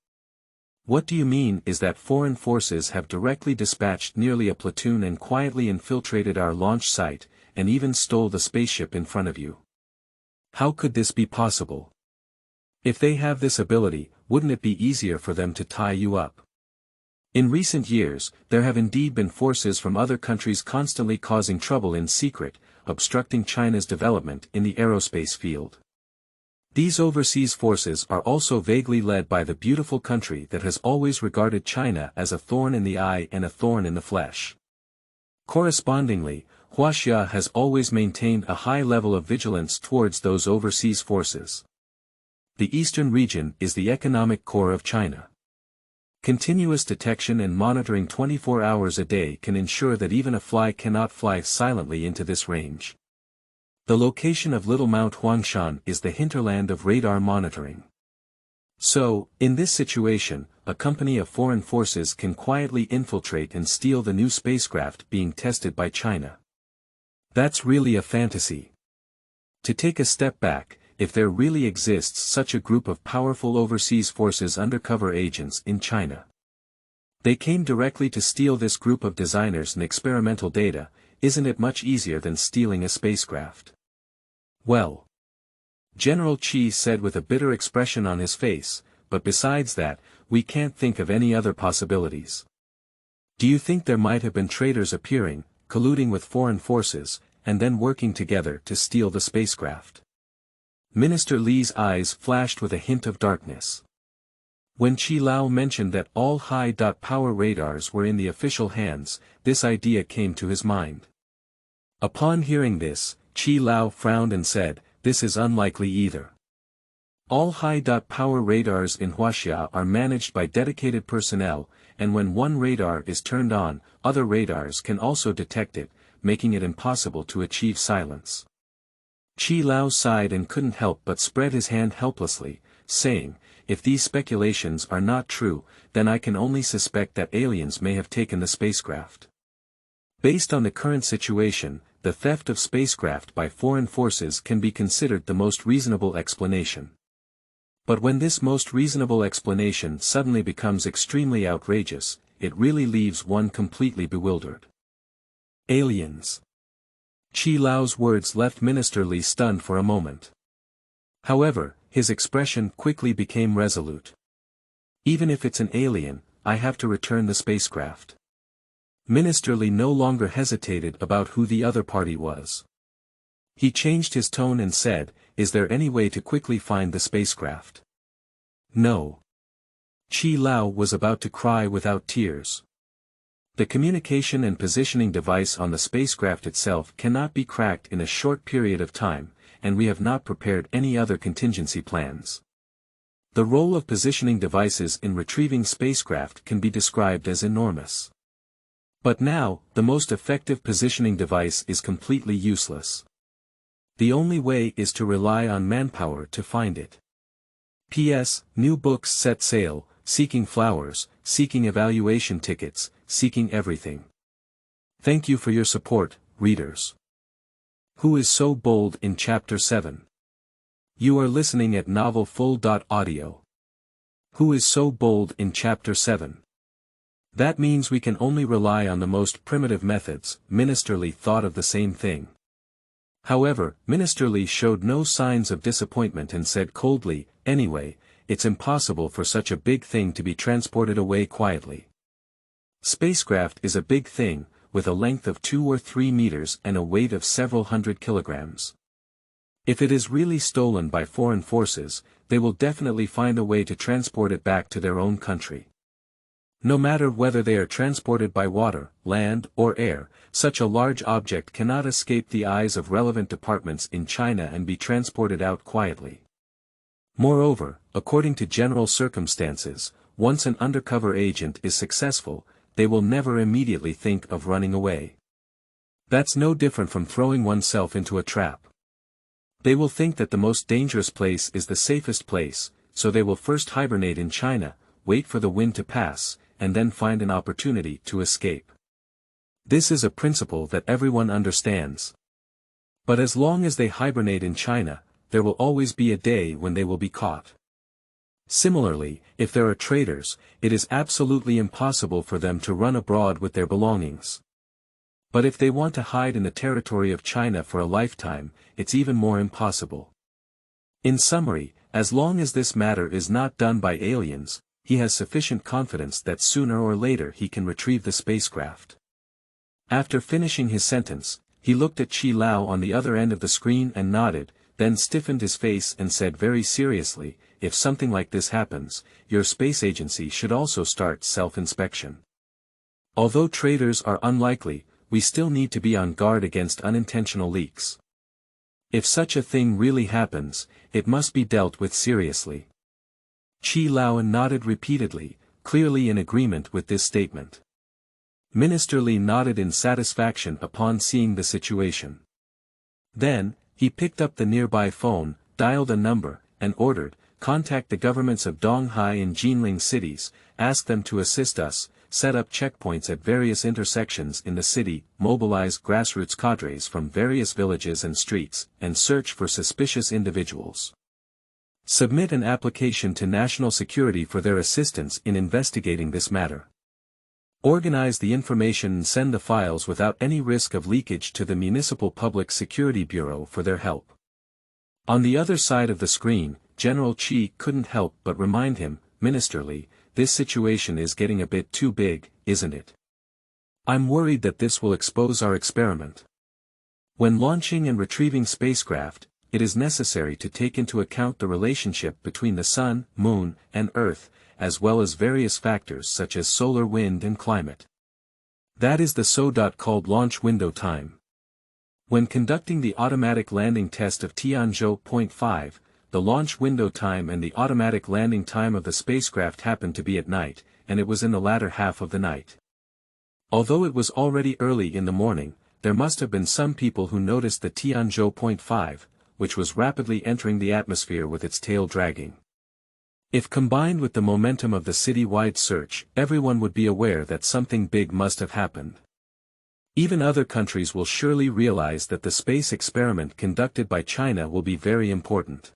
What do you mean is that foreign forces have directly dispatched nearly a platoon and quietly infiltrated our launch site, and even stole the spaceship in front of you? How could this be possible? If they have this ability, wouldn't it be easier for them to tie you up? In recent years, there have indeed been forces from other countries constantly causing trouble in secret, obstructing China's development in the aerospace field. These overseas forces are also vaguely led by the beautiful country that has always regarded China as a thorn in the eye and a thorn in the flesh. Correspondingly, Huaxia has always maintained a high level of vigilance towards those overseas forces. The eastern region is the economic core of China. Continuous detection and monitoring 24 hours a day can ensure that even a fly cannot fly silently into this range. The location of Little Mount Huangshan is the hinterland of radar monitoring. So, in this situation, a company of foreign forces can quietly infiltrate and steal the new spacecraft being tested by China. That's really a fantasy. To take a step back, if there really exists such a group of powerful overseas forces undercover agents in China. They came directly to steal this group of designers and experimental data, isn't it much easier than stealing a spacecraft? Well. General Qi said with a bitter expression on his face, but besides that, we can't think of any other possibilities. Do you think there might have been traitors appearing, colluding with foreign forces, and then working together to steal the spacecraft? Minister Li's eyes flashed with a hint of darkness. When Qi Lao mentioned that all high-power radars were in the official hands, this idea came to his mind. Upon hearing this, Qi Lao frowned and said, this is unlikely either. All high-power radars in Huaxia are managed by dedicated personnel, and when one radar is turned on, other radars can also detect it, making it impossible to achieve silence. Qi Lao sighed and couldn't help but spread his hand helplessly, saying, if these speculations are not true, then I can only suspect that aliens may have taken the spacecraft. Based on the current situation, the theft of spacecraft by foreign forces can be considered the most reasonable explanation. But when this most reasonable explanation suddenly becomes extremely outrageous, it really leaves one completely bewildered. Aliens. Qi Lao's words left Minister Li stunned for a moment. However, his expression quickly became resolute. Even if it's an alien, I have to return the spacecraft. Minister Li no longer hesitated about who the other party was. He changed his tone and said, is there any way to quickly find the spacecraft? No. Qi Lao was about to cry without tears. The communication and positioning device on the spacecraft itself cannot be cracked in a short period of time, and we have not prepared any other contingency plans. The role of positioning devices in retrieving spacecraft can be described as enormous. But now, the most effective positioning device is completely useless. The only way is to rely on manpower to find it. P.S. New books set sail, seeking flowers, seeking evaluation tickets, seeking everything. Thank you for your support, readers. Who is so bold in Chapter 7? You are listening at novelfull.audio. Who is so bold in Chapter 7? That means we can only rely on the most primitive methods. Minister Li thought of the same thing. However, Minister Li showed no signs of disappointment and said coldly, anyway, it's impossible for such a big thing to be transported away quietly. Spacecraft is a big thing, with a length of 2 or 3 meters and a weight of several hundred kilograms. If it is really stolen by foreign forces, they will definitely find a way to transport it back to their own country. No matter whether they are transported by water, land, or air, such a large object cannot escape the eyes of relevant departments in China and be transported out quietly. Moreover, according to general circumstances, once an undercover agent is successful, they will never immediately think of running away. That's no different from throwing oneself into a trap. They will think that the most dangerous place is the safest place, so they will first hibernate in China, wait for the wind to pass, and then find an opportunity to escape. This is a principle that everyone understands. But as long as they hibernate in China, there will always be a day when they will be caught. Similarly, if there are traders, it is absolutely impossible for them to run abroad with their belongings. But if they want to hide in the territory of China for a lifetime, it's even more impossible. In summary, as long as this matter is not done by aliens, he has sufficient confidence that sooner or later he can retrieve the spacecraft. After finishing his sentence, he looked at Qi Lao on the other end of the screen and nodded, then stiffened his face and said very seriously, if something like this happens, your space agency should also start self-inspection. Although traders are unlikely, we still need to be on guard against unintentional leaks. If such a thing really happens, it must be dealt with seriously. Qi Lao nodded repeatedly, clearly in agreement with this statement. Minister Li nodded in satisfaction upon seeing the situation. Then, he picked up the nearby phone, dialed a number, and ordered, contact the governments of Donghai and Jinling cities, ask them to assist us, set up checkpoints at various intersections in the city, mobilize grassroots cadres from various villages and streets, and search for suspicious individuals. Submit an application to national security for their assistance in investigating this matter. Organize the information and send the files without any risk of leakage to the Municipal Public Security Bureau for their help. On the other side of the screen, General Qi couldn't help but remind him, Minister Li, this situation is getting a bit too big, isn't it? I'm worried that this will expose our experiment. When launching and retrieving spacecraft, it is necessary to take into account the relationship between the Sun, Moon, and Earth, as well as various factors such as solar wind and climate. That is the so-called launch window time. When conducting the automatic landing test of Tianzhou.5, the launch window time and the automatic landing time of the spacecraft happened to be at night, and it was in the latter half of the night. Although it was already early in the morning, there must have been some people who noticed the Tianzhou.5, which was rapidly entering the atmosphere with its tail dragging. If combined with the momentum of the city-wide search, everyone would be aware that something big must have happened. Even other countries will surely realize that the space experiment conducted by China will be very important.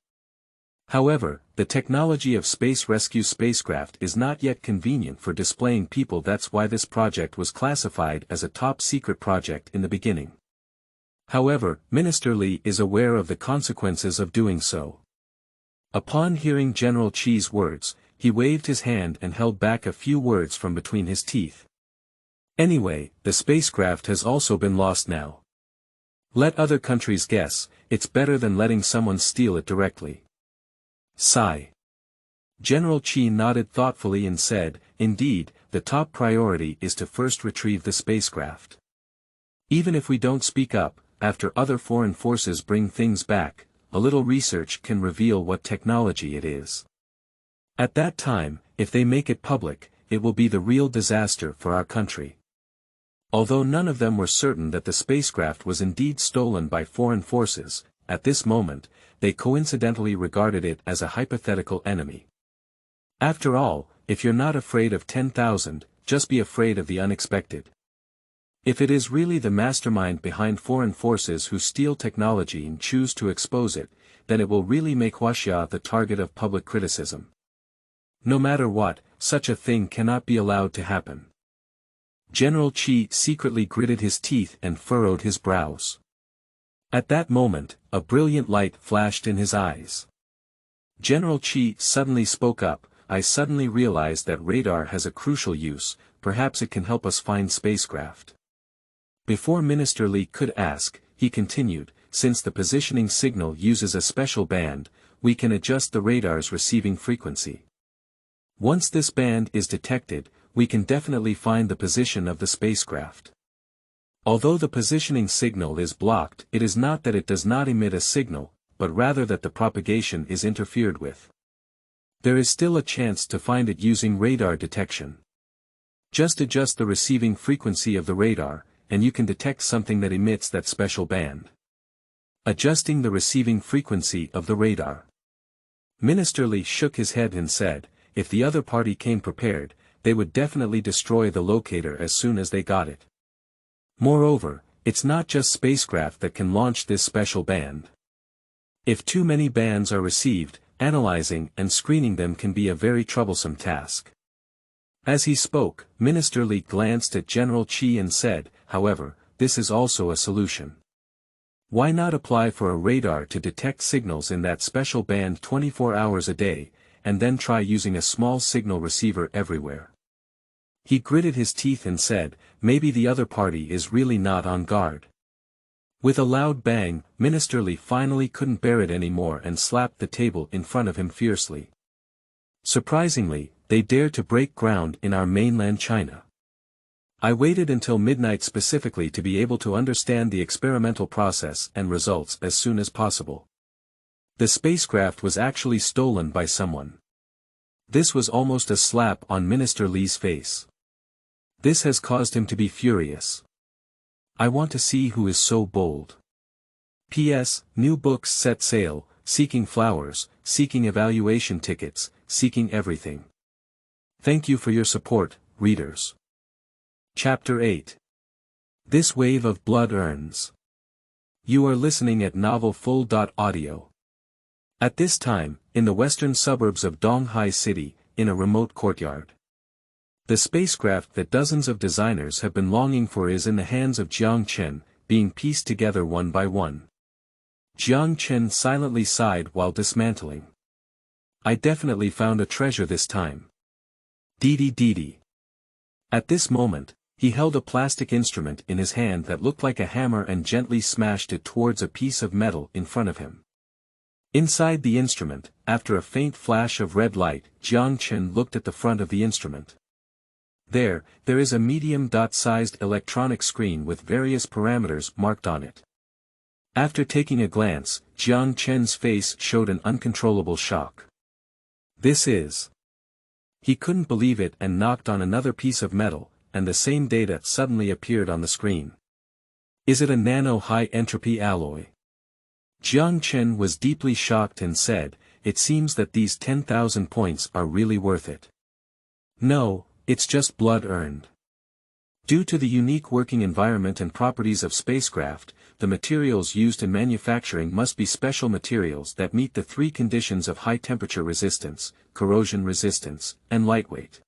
However, the technology of space rescue spacecraft is not yet convenient for displaying people. That's why this project was classified as a top-secret project in the beginning. However, Minister Li is aware of the consequences of doing so. Upon hearing General Qi's words, he waved his hand and held back a few words from between his teeth. Anyway, the spacecraft has also been lost now. Let other countries guess, it's better than letting someone steal it directly. Sigh. General Qi nodded thoughtfully and said, indeed, the top priority is to first retrieve the spacecraft. Even if we don't speak up, after other foreign forces bring things back, a little research can reveal what technology it is. At that time, if they make it public, it will be the real disaster for our country. Although none of them were certain that the spacecraft was indeed stolen by foreign forces, at this moment, they coincidentally regarded it as a hypothetical enemy. After all, if you're not afraid of 10,000, just be afraid of the unexpected. If it is really the mastermind behind foreign forces who steal technology and choose to expose it, then it will really make Huaxia the target of public criticism. No matter what, such a thing cannot be allowed to happen. General Qi secretly gritted his teeth and furrowed his brows. At that moment, a brilliant light flashed in his eyes. General Qi suddenly spoke up. I suddenly realized that radar has a crucial use, perhaps it can help us find spacecraft. Before Minister Li could ask, he continued, since the positioning signal uses a special band, we can adjust the radar's receiving frequency. Once this band is detected, we can definitely find the position of the spacecraft. Although the positioning signal is blocked, it is not that it does not emit a signal, but rather that the propagation is interfered with. There is still a chance to find it using radar detection. Just adjust the receiving frequency of the radar, and you can detect something that emits that special band. Adjusting the receiving frequency of the radar. Minister Li shook his head and said, if the other party came prepared, they would definitely destroy the locator as soon as they got it. Moreover, it's not just spacecraft that can launch this special band. If too many bands are received, analyzing and screening them can be a very troublesome task. As he spoke, Minister Li glanced at General Qi and said, however, this is also a solution. Why not apply for a radar to detect signals in that special band 24 hours a day, and then try using a small signal receiver everywhere? He gritted his teeth and said, maybe the other party is really not on guard. With a loud bang, Minister Li finally couldn't bear it anymore and slapped the table in front of him fiercely. Surprisingly, they dare to break ground in our mainland China. I waited until midnight specifically to be able to understand the experimental process and results as soon as possible. The spacecraft was actually stolen by someone. This was almost a slap on Minister Li's face. This has caused him to be furious. I want to see who is so bold. P.S. New books set sail, seeking flowers, seeking evaluation tickets, seeking everything. Thank you for your support, readers. Chapter 8. This Wave of Blood Earns. You are listening at novelfull.audio. At this time, in the western suburbs of Donghai City, in a remote courtyard. The spacecraft that dozens of designers have been longing for is in the hands of Jiang Chen, being pieced together one by one. Jiang Chen silently sighed while dismantling. I definitely found a treasure this time. Dee. At this moment, he held a plastic instrument in his hand that looked like a hammer and gently smashed it towards a piece of metal in front of him. Inside the instrument, after a faint flash of red light, Jiang Chen looked at the front of the instrument. There is a medium-sized electronic screen with various parameters marked on it. After taking a glance, Jiang Chen's face showed an uncontrollable shock. This is... He couldn't believe it and knocked on another piece of metal, and the same data suddenly appeared on the screen. Is it a nano-high-entropy alloy? Jiang Chen was deeply shocked and said, it seems that these 10,000 points are really worth it. No, it's just blood earned. Due to the unique working environment and properties of spacecraft, the materials used in manufacturing must be special materials that meet the three conditions of high temperature resistance, corrosion resistance, and lightweight.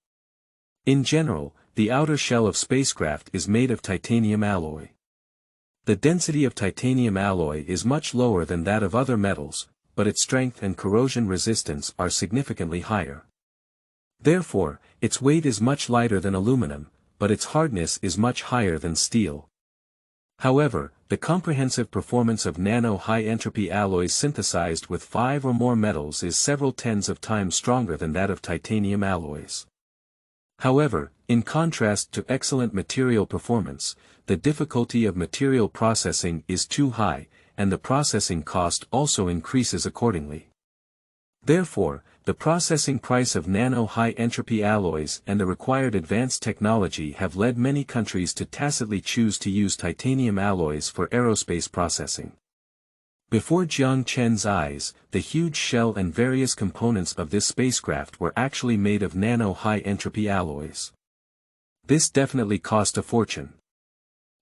In general, the outer shell of spacecraft is made of titanium alloy. The density of titanium alloy is much lower than that of other metals, but its strength and corrosion resistance are significantly higher. Therefore, its weight is much lighter than aluminum, but its hardness is much higher than steel. However, the comprehensive performance of nano-high-entropy alloys synthesized with 5 or more metals is several tens of times stronger than that of titanium alloys. However, in contrast to excellent material performance, the difficulty of material processing is too high, and the processing cost also increases accordingly. Therefore, the processing price of nano-high-entropy alloys and the required advanced technology have led many countries to tacitly choose to use titanium alloys for aerospace processing. Before Jiang Chen's eyes, the huge shell and various components of this spacecraft were actually made of nano-high-entropy alloys. This definitely cost a fortune.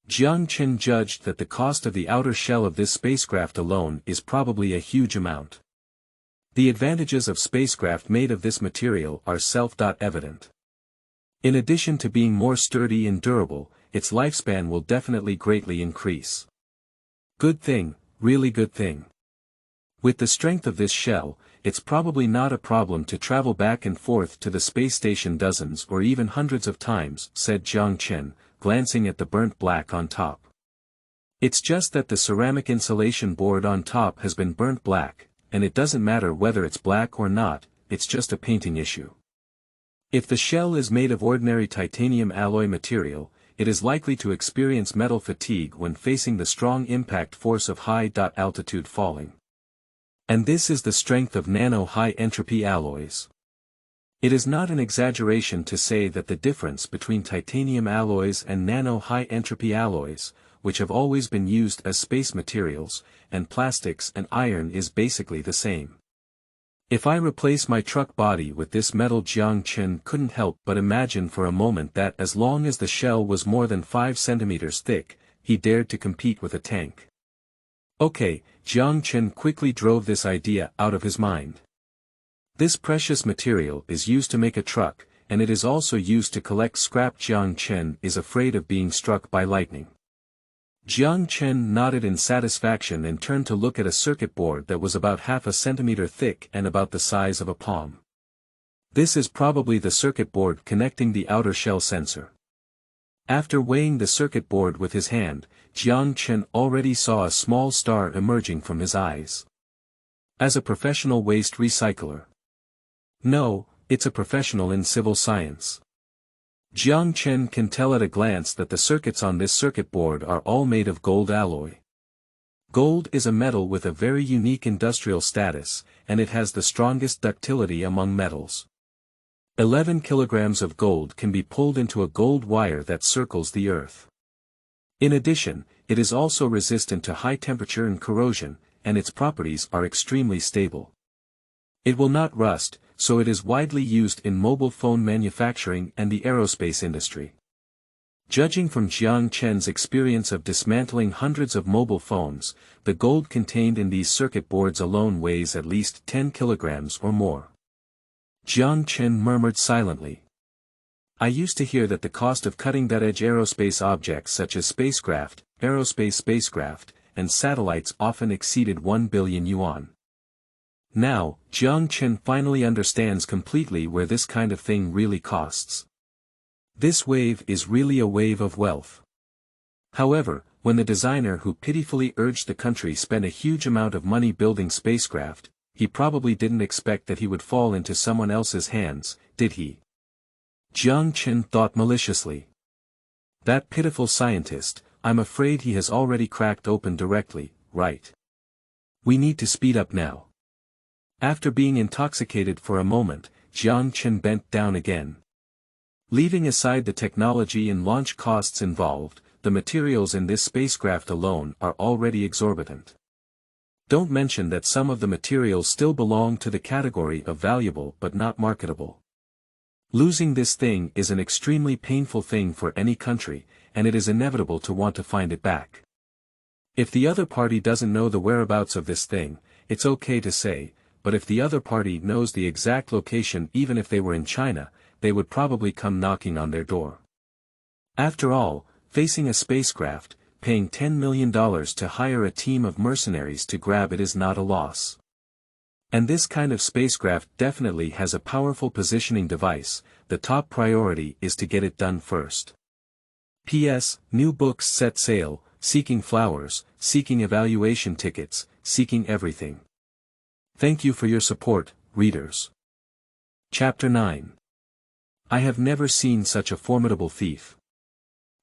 Jiang Chen judged that the cost of the outer shell of this spacecraft alone is probably a huge amount. The advantages of spacecraft made of this material are self-evident. In addition to being more sturdy and durable, its lifespan will definitely greatly increase. Good thing, really good thing. With the strength of this shell, it's probably not a problem to travel back and forth to the space station dozens or even hundreds of times, said Jiang Chen, glancing at the burnt black on top. It's just that the ceramic insulation board on top has been burnt black, and it doesn't matter whether it's black or not, it's just a painting issue. If the shell is made of ordinary titanium alloy material, it is likely to experience metal fatigue when facing the strong impact force of high-altitude falling. And this is the strength of nano-high entropy alloys. It is not an exaggeration to say that the difference between titanium alloys and nano-high entropy alloys, which have always been used as space materials, and plastics and iron is basically the same. If I replace my truck body with this metal, Jiang Chen couldn't help but imagine for a moment that as long as the shell was more than 5 centimeters thick, he dared to compete with a tank. Okay, Jiang Chen quickly drove this idea out of his mind. This precious material is used to make a truck, and it is also used to collect scrap. Jiang Chen is afraid of being struck by lightning. Jiang Chen nodded in satisfaction and turned to look at a circuit board that was about half a centimeter thick and about the size of a palm. This is probably the circuit board connecting the outer shell sensor. After weighing the circuit board with his hand, Jiang Chen already saw a small star emerging from his eyes. As a professional waste recycler. No, it's a professional in civil science. Jiang Chen can tell at a glance that the circuits on this circuit board are all made of gold alloy. Gold is a metal with a very unique industrial status, and it has the strongest ductility among metals. 11 kilograms of gold can be pulled into a gold wire that circles the Earth. In addition, it is also resistant to high temperature and corrosion, and its properties are extremely stable. It will not rust, so it is widely used in mobile phone manufacturing and the aerospace industry. Judging from Jiang Chen's experience of dismantling hundreds of mobile phones, the gold contained in these circuit boards alone weighs at least 10 kilograms or more. Jiang Chen murmured silently. I used to hear that the cost of cutting-edge aerospace objects such as spacecraft, spacecraft, and satellites often exceeded 1 billion yuan. Now, Jiang Chen finally understands completely where this kind of thing really costs. This wave is really a wave of wealth. However, when the designer who pitifully urged the country spent a huge amount of money building spacecraft, he probably didn't expect that he would fall into someone else's hands, did he? Jiang Chen thought maliciously. That pitiful scientist, I'm afraid he has already cracked open directly, right? We need to speed up now. After being intoxicated for a moment, Jiang Chen bent down again. Leaving aside the technology and launch costs involved, the materials in this spacecraft alone are already exorbitant. Don't mention that some of the materials still belong to the category of valuable but not marketable. Losing this thing is an extremely painful thing for any country, and it is inevitable to want to find it back. If the other party doesn't know the whereabouts of this thing, it's okay to say, but if the other party knows the exact location, even if they were in China, they would probably come knocking on their door. After all, facing a spacecraft, paying $10 million to hire a team of mercenaries to grab it is not a loss. And this kind of spacecraft definitely has a powerful positioning device. The top priority is to get it done first. P.S. New books set sail, seeking flowers, seeking evaluation tickets, seeking everything. Thank you for your support, readers. Chapter 9. I have never seen such a formidable thief.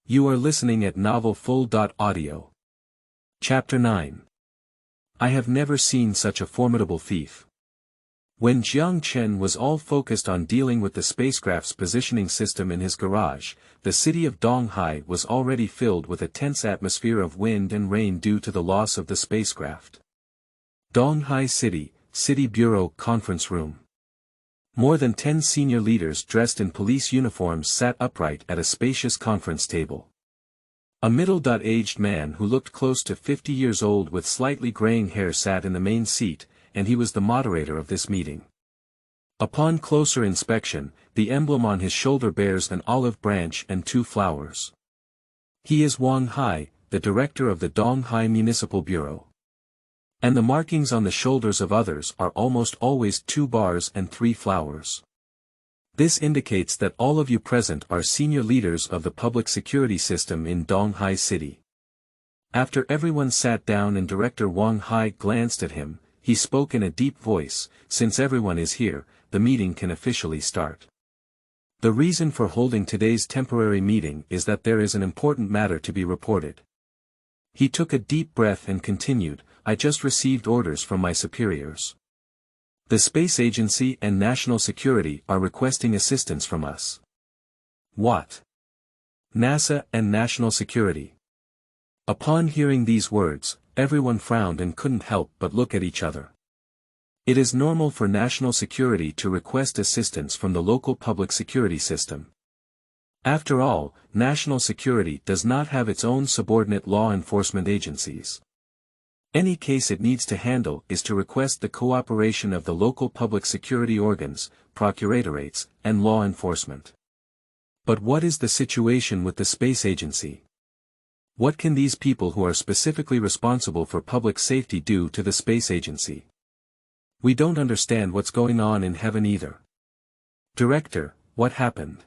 You are listening at novelfull.audio. Chapter 9. I have never seen such a formidable thief. When Jiang Chen was all focused on dealing with the spacecraft's positioning system in his garage, the city of Donghai was already filled with a tense atmosphere of wind and rain due to the loss of the spacecraft. Donghai City, City Bureau Conference Room. More than 10 senior leaders dressed in police uniforms sat upright at a spacious conference table. A middle-aged man who looked close to 50 years old with slightly graying hair sat in the main seat, and he was the moderator of this meeting. Upon closer inspection, the emblem on his shoulder bears an olive branch and 2 flowers. He is Wang Hai, the director of the Donghai Municipal Bureau. And the markings on the shoulders of others are almost always 2 bars and 3 flowers. This indicates that all of you present are senior leaders of the public security system in Donghai City. After everyone sat down and Director Wang Hai glanced at him, he spoke in a deep voice, "Since everyone is here, the meeting can officially start. The reason for holding today's temporary meeting is that there is an important matter to be reported." He took a deep breath and continued, "I just received orders from my superiors. The Space Agency and National Security are requesting assistance from us." "What? NASA and National Security?" Upon hearing these words, everyone frowned and couldn't help but look at each other. It is normal for national security to request assistance from the local public security system. After all, national security does not have its own subordinate law enforcement agencies. Any case it needs to handle is to request the cooperation of the local public security organs, procuratorate, and law enforcement. But what is the situation with the space agency? What can these people who are specifically responsible for public safety do to the space agency? We don't understand what's going on in heaven either. Director, what happened?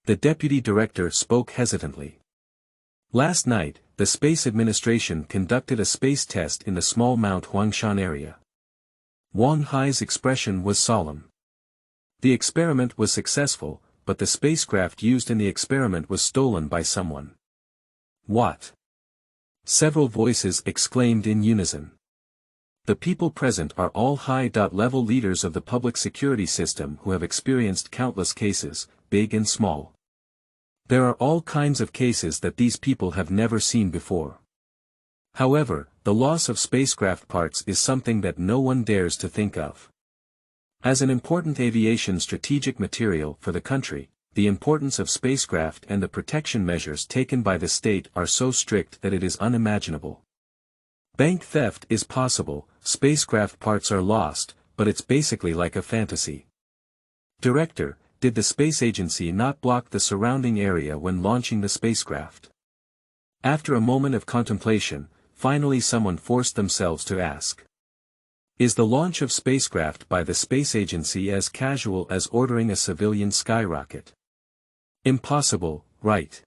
The deputy director spoke hesitantly. Last night, the Space Administration conducted a space test in the small Mount Huangshan area. Wang Hai's expression was solemn. The experiment was successful, but the spacecraft used in the experiment was stolen by someone. What? Several voices exclaimed in unison. The people present are all high-level leaders of the public security system who have experienced countless cases, big and small. There are all kinds of cases that these people have never seen before. However, the loss of spacecraft parts is something that no one dares to think of. As an important aviation strategic material for the country, the importance of spacecraft and the protection measures taken by the state are so strict that it is unimaginable. Bank theft is possible, spacecraft parts are lost, but it's basically like a fantasy. Director, did the space agency not block the surrounding area when launching the spacecraft? After a moment of contemplation, finally someone forced themselves to ask. Is the launch of spacecraft by the space agency as casual as ordering a civilian skyrocket? Impossible, right?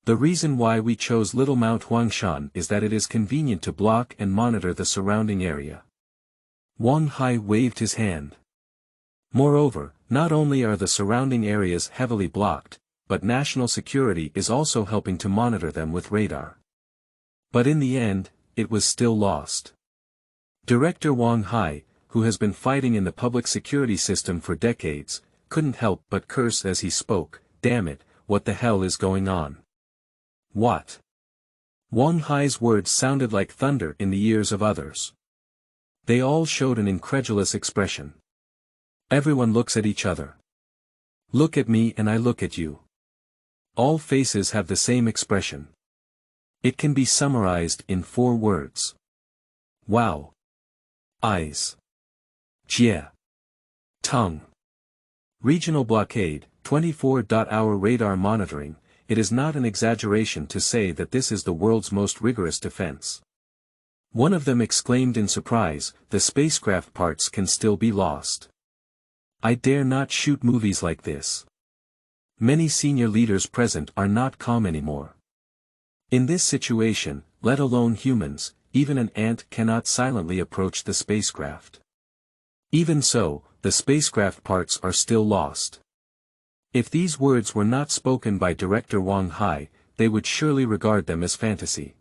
The reason why we chose Little Mount Huangshan is that it is convenient to block and monitor the surrounding area. Wang Hai waved his hand. Moreover, not only are the surrounding areas heavily blocked, but national security is also helping to monitor them with radar. But in the end, it was still lost. Director Wang Hai, who has been fighting in the public security system for decades, couldn't help but curse as he spoke, "Damn it, what the hell is going on?" What? Wang Hai's words sounded like thunder in the ears of others. They all showed an incredulous expression. Everyone looks at each other. Look at me and I look at you. All faces have the same expression. It can be summarized in 4 words. Wow. Eyes. Jie. Tongue. Regional blockade, 24-hour radar monitoring. It is not an exaggeration to say that this is the world's most rigorous defense. One of them exclaimed in surprise, "The spacecraft parts can still be lost. I dare not shoot movies like this." Many senior leaders present are not calm anymore. In this situation, let alone humans, even an ant cannot silently approach the spacecraft. Even so, the spacecraft parts are still lost. If these words were not spoken by Director Wang Hai, they would surely regard them as fantasy.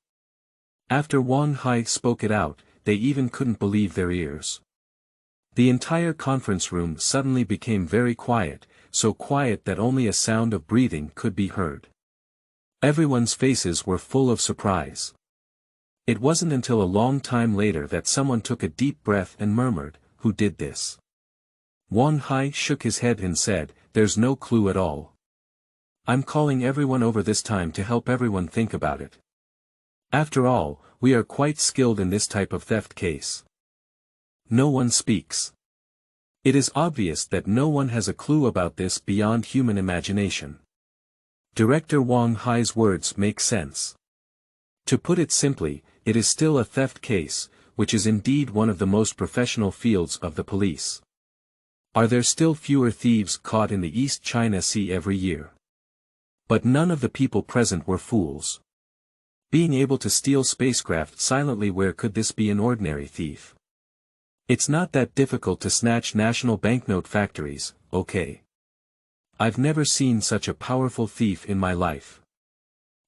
After Wang Hai spoke it out, they even couldn't believe their ears. The entire conference room suddenly became very quiet, so quiet that only a sound of breathing could be heard. Everyone's faces were full of surprise. It wasn't until a long time later that someone took a deep breath and murmured, "Who did this?" Wang Hai shook his head and said, "There's no clue at all. I'm calling everyone over this time to help everyone think about it. After all, we are quite skilled in this type of theft case." No one speaks. It is obvious that no one has a clue about this beyond human imagination. Director Wang Hai's words make sense. To put it simply, it is still a theft case, which is indeed one of the most professional fields of the police. Are there still fewer thieves caught in the East China Sea every year? But none of the people present were fools. Being able to steal spacecraft silently, where could this be an ordinary thief? It's not that difficult to snatch national banknote factories, okay? I've never seen such a powerful thief in my life.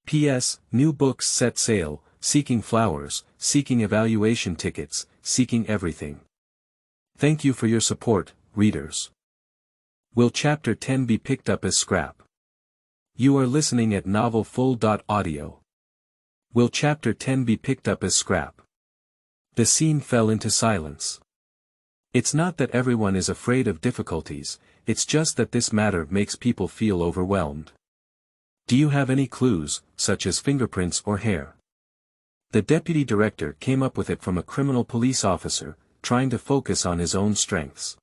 P.S. New books set sail, seeking flowers, seeking evaluation tickets, seeking everything. Thank you for your support, readers. Will Chapter 10 be picked up as scrap? You are listening at novelfull.audio. Will Chapter 10 be picked up as scrap? The scene fell into silence. It's not that everyone is afraid of difficulties, it's just that this matter makes people feel overwhelmed. Do you have any clues, such as fingerprints or hair? The deputy director came up with it from a criminal police officer, trying to focus on his own strengths.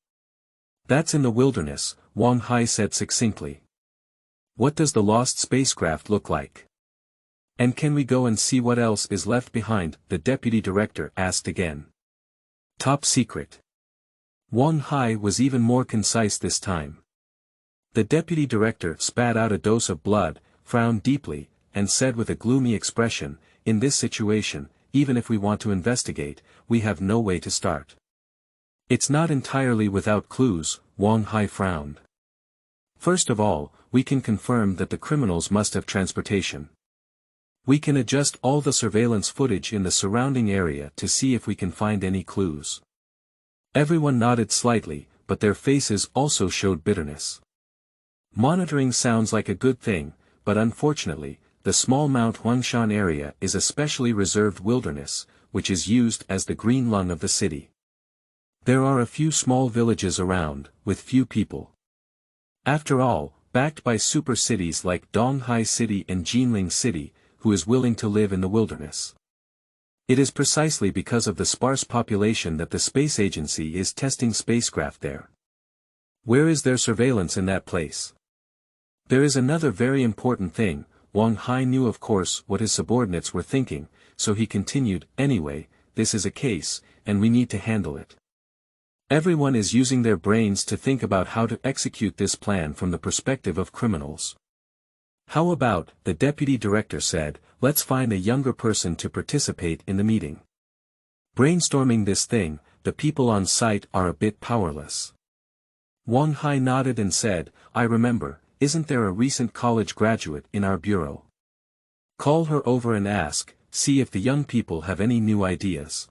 That's in the wilderness, Wang Hai said succinctly. What does the lost spacecraft look like? And can we go and see what else is left behind? The deputy director asked again. Top secret. Wang Hai was even more concise this time. The deputy director spat out a dose of blood, frowned deeply, and said with a gloomy expression, in this situation, even if we want to investigate, we have no way to start. It's not entirely without clues, Wang Hai frowned. First of all, we can confirm that the criminals must have transportation. We can adjust all the surveillance footage in the surrounding area to see if we can find any clues. Everyone nodded slightly, but their faces also showed bitterness. Monitoring sounds like a good thing, but unfortunately, the small Mount Huangshan area is a specially reserved wilderness, which is used as the green lung of the city. There are a few small villages around, with few people. After all, backed by super cities like Donghai City and Jinling City, who is willing to live in the wilderness? It is precisely because of the sparse population that the space agency is testing spacecraft there. Where is their surveillance in that place? There is another very important thing. Wang Hai knew of course what his subordinates were thinking, so he continued, anyway, this is a case, and we need to handle it. Everyone is using their brains to think about how to execute this plan from the perspective of criminals. How about, the deputy director said, let's find a younger person to participate in the meeting. Brainstorming this thing, the people on site are a bit powerless. Wang Hai nodded and said, I remember, isn't there a recent college graduate in our bureau? Call her over and ask, see if the young people have any new ideas.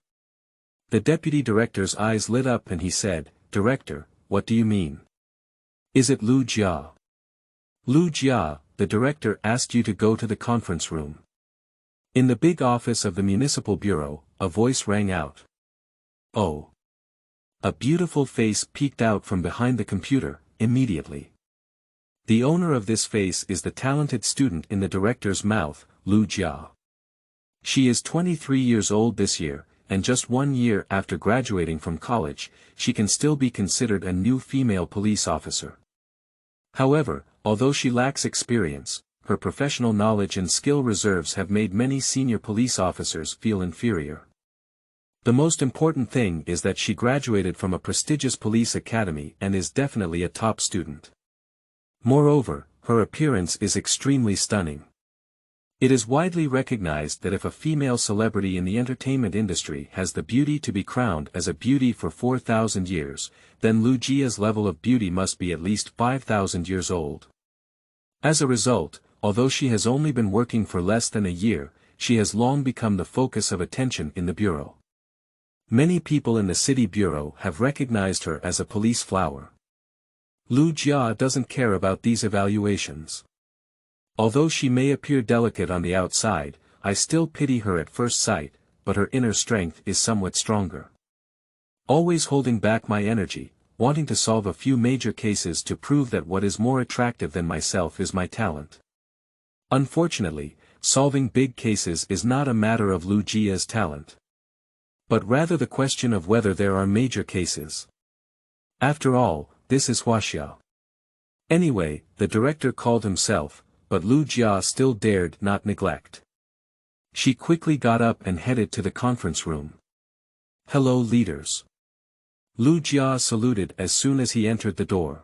The deputy director's eyes lit up and he said, Director, what do you mean? Is it Lu Jia? Lu Jia, the director asked you to go to the conference room. In the big office of the municipal bureau, a voice rang out. Oh. A beautiful face peeked out from behind the computer, immediately. The owner of this face is the talented student in the director's mouth, Lu Jia. She is 23 years old this year, and just 1 year after graduating from college, she can still be considered a new female police officer. However, although she lacks experience, her professional knowledge and skill reserves have made many senior police officers feel inferior. The most important thing is that she graduated from a prestigious police academy and is definitely a top student. Moreover, her appearance is extremely stunning. It is widely recognized that if a female celebrity in the entertainment industry has the beauty to be crowned as a beauty for 4,000 years, then Lu Jia's level of beauty must be at least 5,000 years old. As a result, although she has only been working for less than a year, she has long become the focus of attention in the bureau. Many people in the city bureau have recognized her as a police flower. Lu Jia doesn't care about these evaluations. Although she may appear delicate on the outside, I still pity her at first sight, but her inner strength is somewhat stronger. Always holding back my energy, wanting to solve a few major cases to prove that what is more attractive than myself is my talent. Unfortunately, solving big cases is not a matter of Lu Jia's talent. but rather the question of whether there are major cases. After all, this is Wholesale. Anyway, the director called himself, but Lu Jia still dared not neglect. She quickly got up and headed to the conference room. "Hello, leaders." Lu Jia saluted as soon as he entered the door.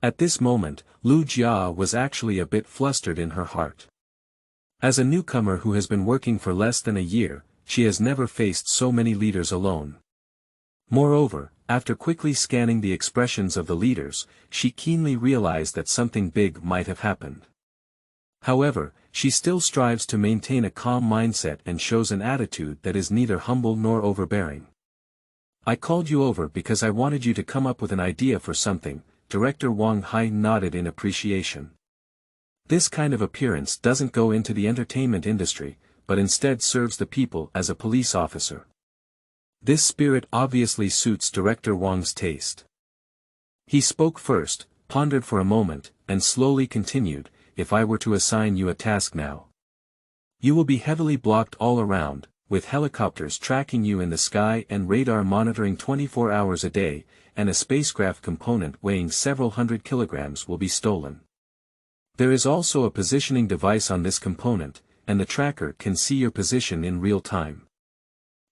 At this moment, Lu Jia was actually a bit flustered in her heart. As a newcomer who has been working for less than a year, she has never faced so many leaders alone. Moreover, after quickly scanning the expressions of the leaders, she keenly realized that something big might have happened. However, she still strives to maintain a calm mindset and shows an attitude that is neither humble nor overbearing. "I called you over because I wanted you to come up with an idea for something," Director Wang Hai nodded in appreciation. This kind of appearance doesn't go into the entertainment industry, but instead serves the people as a police officer. This spirit obviously suits Director Wang's taste. He spoke first, pondered for a moment, and slowly continued, "If I were to assign you a task now. You will be heavily blocked all around, with helicopters tracking you in the sky and radar monitoring 24 hours a day, and a spacecraft component weighing several hundred kilograms will be stolen. There is also a positioning device on this component, and the tracker can see your position in real time.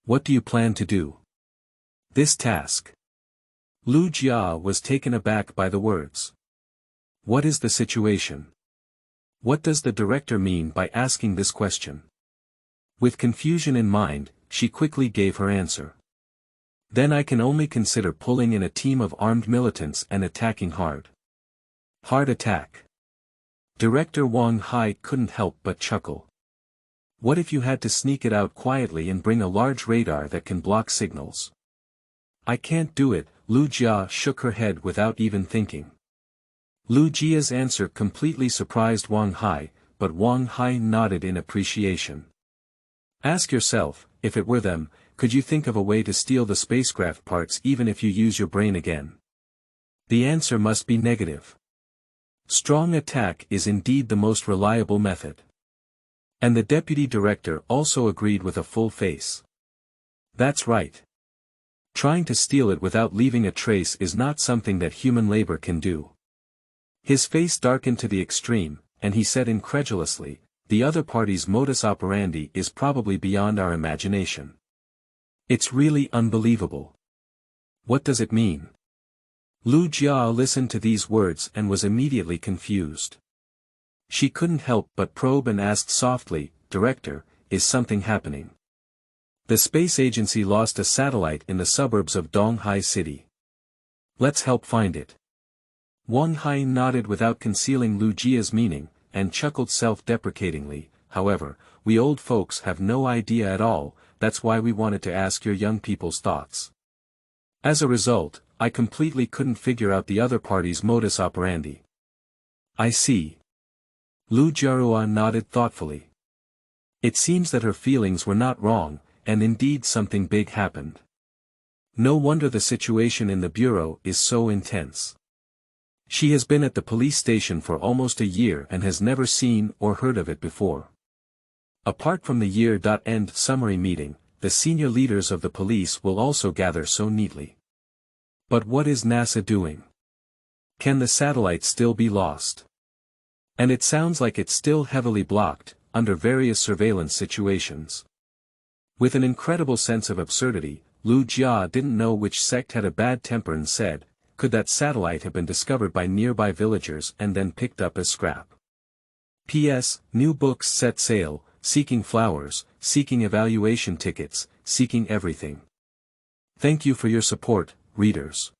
What do you plan to do?" This task. Lu Jia was taken aback by the words. What is the situation? What does the director mean by asking this question? With confusion in mind, she quickly gave her answer. "Then I can only consider pulling in a team of armed militants and attacking hard." Hard attack. Director Wang Hai couldn't help but chuckle. What if you had to sneak it out quietly and bring a large radar that can block signals? "I can't do it," Lu Jia shook her head without even thinking. Lu Jia's answer completely surprised Wang Hai, but Wang Hai nodded in appreciation. "Ask yourself, if it were them, could you think of a way to steal the spacecraft parts even if you use your brain again?" The answer must be negative. Strong attack is indeed the most reliable method. And the deputy director also agreed with a full face. That's right. Trying to steal it without leaving a trace is not something that human labor can do. His face darkened to the extreme, and he said incredulously, "The other party's modus operandi is probably beyond our imagination. It's really unbelievable. What does it mean?" Lu Jia listened to these words and was immediately confused. She couldn't help but probe and asked softly, "Director, is something happening? The space agency lost a satellite in the suburbs of Donghai City. Let's help find it." Wang Hai nodded without concealing Lu Jia's meaning, and chuckled self-deprecatingly, "However, we old folks have no idea at all, that's why we wanted to ask your young people's thoughts. As a result, I completely couldn't figure out the other party's modus operandi." "I see." Lu Jiarua nodded thoughtfully. It seems that her feelings were not wrong, and indeed something big happened. No wonder the situation in the bureau is so intense. She has been at the police station for almost a year and has never seen or heard of it before. Apart from the year-end summary meeting, the senior leaders of the police will also gather so neatly. But what is NASA doing? Can the satellite still be lost? And it sounds like it's still heavily blocked, under various surveillance situations. With an incredible sense of absurdity, Lu Jia didn't know which sect had a bad temper and said, "Could that satellite have been discovered by nearby villagers and then picked up as scrap? P.S. New books set sail, seeking flowers, seeking evaluation tickets, seeking everything. Thank you for your support, readers."